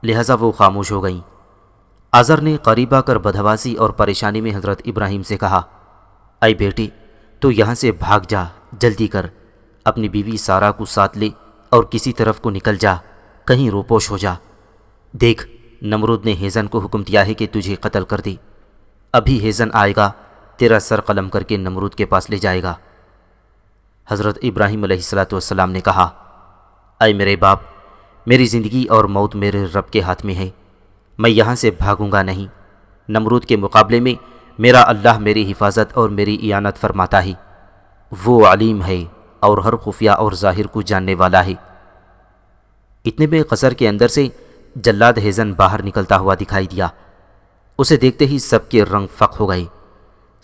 لہٰذا وہ خاموش ہو گئیں۔ آزر نے قریب آ کر بدحواسی اور پریشانی میں حضرت ابراہیم سے کہا، اے بیٹے، تو یہاں سے بھاگ جا، جلدی کر، اپنی بیوی سارا کو ساتھ لے اور کسی طرف کو نکل جا، کہیں روپوش ہو جا۔ دیکھ، نمرود نے ہیزن کو حکم دیا ہے کہ تجھے قتل کر دے۔ ابھی ہیزن آئے گا، تیرا سر قلم کر کے نمرود کے پاس لے جائے گا۔ حضرت ابراہیم علیہ السلام نے کہا، اے میرے باپ، میری زندگی اور موت میرے رب کے ہاتھ میں ہے، میں یہاں سے بھاگوں گا نہیں۔ نمرود کے مقابلے میں میرا اللہ میری حفاظت اور میری اعانت فرماتا ہے۔ وہ علیم ہے اور ہر خفیہ اور ظاہر کو جاننے والا ہے۔ اتنے میں قصر کے اندر سے جلاد ہیزن باہر نکلتا ہوا دکھائی دیا۔ اسے دیکھتے ہی سب کے رنگ فق ہو گئے۔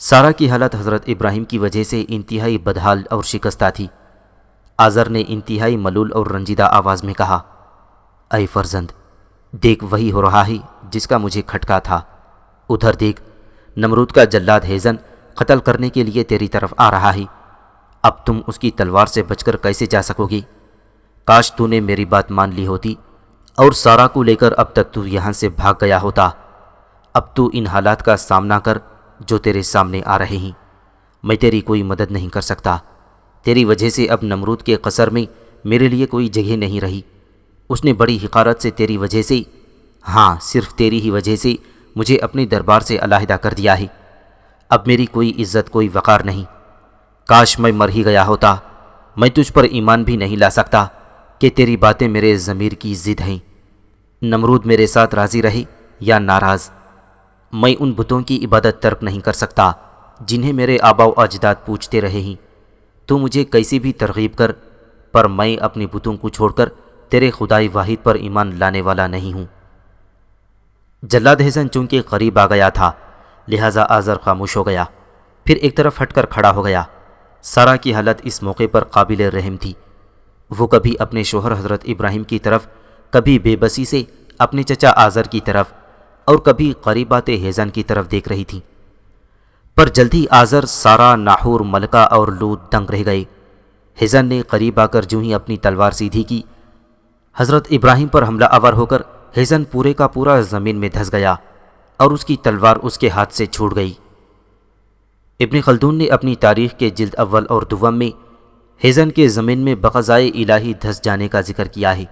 سارا کی حالت حضرت ابراہیم کی وجہ سے انتہائی بدحال اور شکستہ تھی۔ آزر نے انتہائی ملول اور رنجیدہ آواز میں کہا، اے فرزند، دیکھ وہی ہو رہا ہے جس کا مجھے کھٹکا تھا۔ ادھر دیکھ، نمرود کا جلاد ہیزن قتل کرنے کے لیے تیری طرف آ رہا ہے۔ اب تم اس کی تلوار سے بچ کر کیسے جا سکو گے؟ کاش تو نے میری بات مان لی ہوتی اور سارا کو لے کر اب تک تو یہاں سے بھاگ گیا ہوتا۔ اب تو ان حالات کا سامنا کر جو تیرے سامنے آ رہے ہیں۔ میں تیری کوئی مدد نہیں کر سکتا۔ تیری وجہ سے اب نمرود کے قصر میں میرے لیے کوئی جگہ نہیں رہی۔ اس نے بڑی حقارت سے تیری وجہ سے، ہاں صرف تیری ہی وجہ سے، مجھے اپنے دربار سے علیحدہ کر دیا ہے۔ اب میری کوئی عزت، کوئی وقار نہیں۔ کاش میں مر ہی گیا ہوتا۔ میں تجھ پر ایمان بھی نہیں لا سکتا کہ تیری باتیں میرے ضمیر کی ضد ہیں۔ نمرود میرے ساتھ راضی رہے یا ناراض، میں ان بتوں کی عبادت ترک نہیں کر سکتا جنہیں میرے آبا و اجداد پوجتے رہے ہیں۔ تو مجھے کیسی بھی ترغیب کر، پر میں اپنے بتوں کو چھوڑ کر تیرے خدائی واحد پر ایمان لانے والا نہیں ہوں۔ جلاد ہیزن چونکہ قریب آ گیا تھا، لہٰذا آزر خاموش ہو گیا، پھر ایک طرف ہٹ کر کھڑا ہو گیا۔ سارا کی حالت اس موقع پر قابل رحم تھی۔ وہ کبھی اپنے شوہر حضرت ابراہیم کی طرف، کبھی بے بسی سے اپنے چچا آزر کی طرف، اور کبھی قریبات ہیزن کی طرف دیکھ رہی تھی۔ پر جلدی آزر، سارا، ناحور، ملکہ اور لوط دنگ رہ گئے۔ ہیزن نے قریب آ کر جو ہی اپنی تلوار سیدھی کی، حضرت ابراہیم پر حملہ آور ہو کر ہیزن پورے کا پورا زمین میں دھس گیا اور اس کی تلوار اس کے ہاتھ سے چھوٹ گئی۔ ابن خلدون نے اپنی تاریخ کے جلد اول اور دوم میں ہیزن کے زمین میں بقضائے الہی دھس جانے کا ذکر کیا ہے۔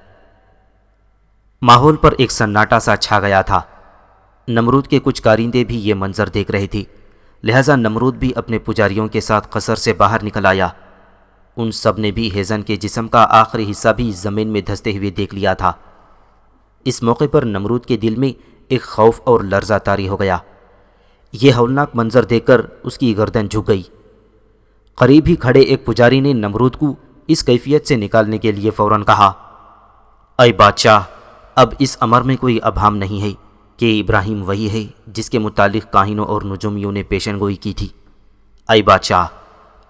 ماحول پر ایک سناٹا سا چھا گیا تھا۔ نمرود کے کچھ کارندے بھی یہ منظر دیکھ رہے تھے، لہٰذا نمرود بھی اپنے پجاریوں کے ساتھ قصر سے باہر نکل آیا۔ ان سب نے بھی ہیزن کے جسم کا آخری حصہ بھی زمین میں دھستے ہوئے دیکھ لیا تھا۔ اس موقع پر نمرود کے دل میں ایک خوف اور لرزہ طاری ہو گیا۔ یہ ہولناک منظر دیکھ کر اس کی گردن جھک گئی۔ قریب ہی کھڑے ایک پجاری نے نمرود کو اس کیفیت سے نکالنے کے لیے فوراً کہا، اے بادشاہ، اب اس امر میں کوئی ابہام نہیں ہے کہ ابراہیم وہی ہے جس کے متعلق کاہنوں اور نجومیوں نے پیشن گوئی کی تھی۔ اے بادشاہ،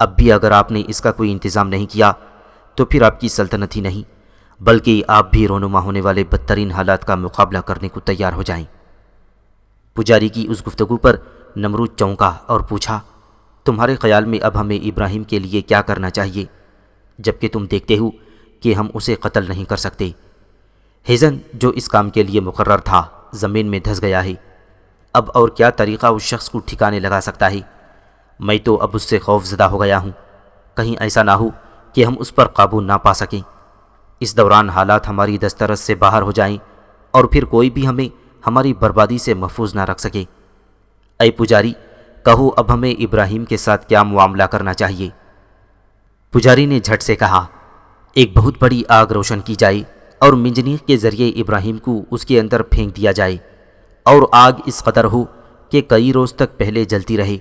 اب بھی اگر آپ نے اس کا کوئی انتظام نہیں کیا تو پھر آپ کی سلطنت ہی نہیں بلکہ آپ بھی رونما ہونے والے بدترین حالات کا مقابلہ کرنے کو تیار ہو جائیں۔ پجاری کی اس گفتگو پر نمرود چونکا اور پوچھا، تمہارے خیال میں اب ہمیں ابراہیم کے لیے کیا کرنا چاہیے، جبکہ تم دیکھتے ہو کہ ہم اسے قتل نہیں کر سکتے؟ ہیزن جو اس کام کے لیے مقرر تھا زمین میں دھس گیا ہے۔ اب اور کیا طریقہ اس شخص کو ٹھکانے لگا سکتا ہے؟ میں تو اب اس سے خوف زدہ ہو گیا ہوں، کہیں ایسا نہ ہو کہ ہم اس پر قابو نہ پا سکیں، اس دوران حالات ہماری دسترس سے باہر ہو جائیں اور پھر کوئی بھی ہمیں ہماری بربادی سے محفوظ نہ رکھ سکے۔ اے پجاری، کہو اب ہمیں ابراہیم کے ساتھ کیا معاملہ کرنا چاہیے؟ پجاری نے جھٹ سے کہا، ایک بہت بڑی آگ روشن کی جائے اور منجنیق کے ذریعے ابراہیم کو اس کے اندر پھینک دیا جائے، اور آگ اس قدر ہو کہ کئی روز تک پہلے جلتی رہے،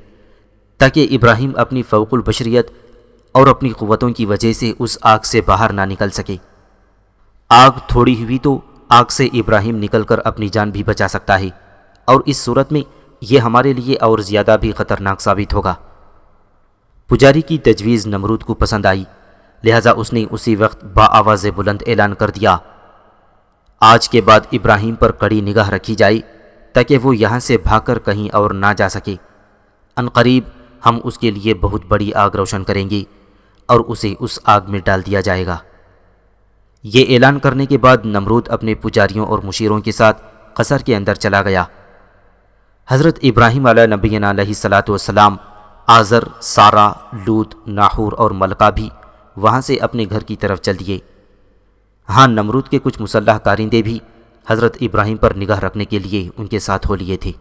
تاکہ ابراہیم اپنی فوق البشریت اور اپنی قوتوں کی وجہ سے اس آگ سے باہر نہ نکل سکے۔ آگ تھوڑی ہوئی تو آگ سے ابراہیم نکل کر اپنی جان بھی بچا سکتا ہے، اور اس صورت میں یہ ہمارے لیے اور زیادہ بھی خطرناک ثابت ہوگا۔ پجاری کی تجویز نمرود کو پسند آئی، لہذا اس نے اسی وقت بآواز بلند اعلان کر دیا، آج کے بعد ابراہیم پر کڑی نگاہ رکھی جائے تاکہ وہ یہاں سے بھاگ کر کہیں اور نہ جا سکے۔ عنقریب ہم اس کے لیے بہت بڑی آگ روشن کریں گے اور اسے اس آگ میں ڈال دیا جائے گا۔ یہ اعلان کرنے کے بعد نمرود اپنے پجاریوں اور مشیروں کے ساتھ قصر کے اندر چلا گیا۔ حضرت ابراہیم علیہ نبینا علیہ الصلاۃ والسلام، آزر، سارہ، لوط، ناحور اور ملکہ بھی وہاں سے اپنے گھر کی طرف چل دیے۔ ہاں، نمرود کے کچھ مسلح کارندے بھی حضرت ابراہیم پر نگاہ رکھنے کے لیے ان کے ساتھ ہو لیے تھے۔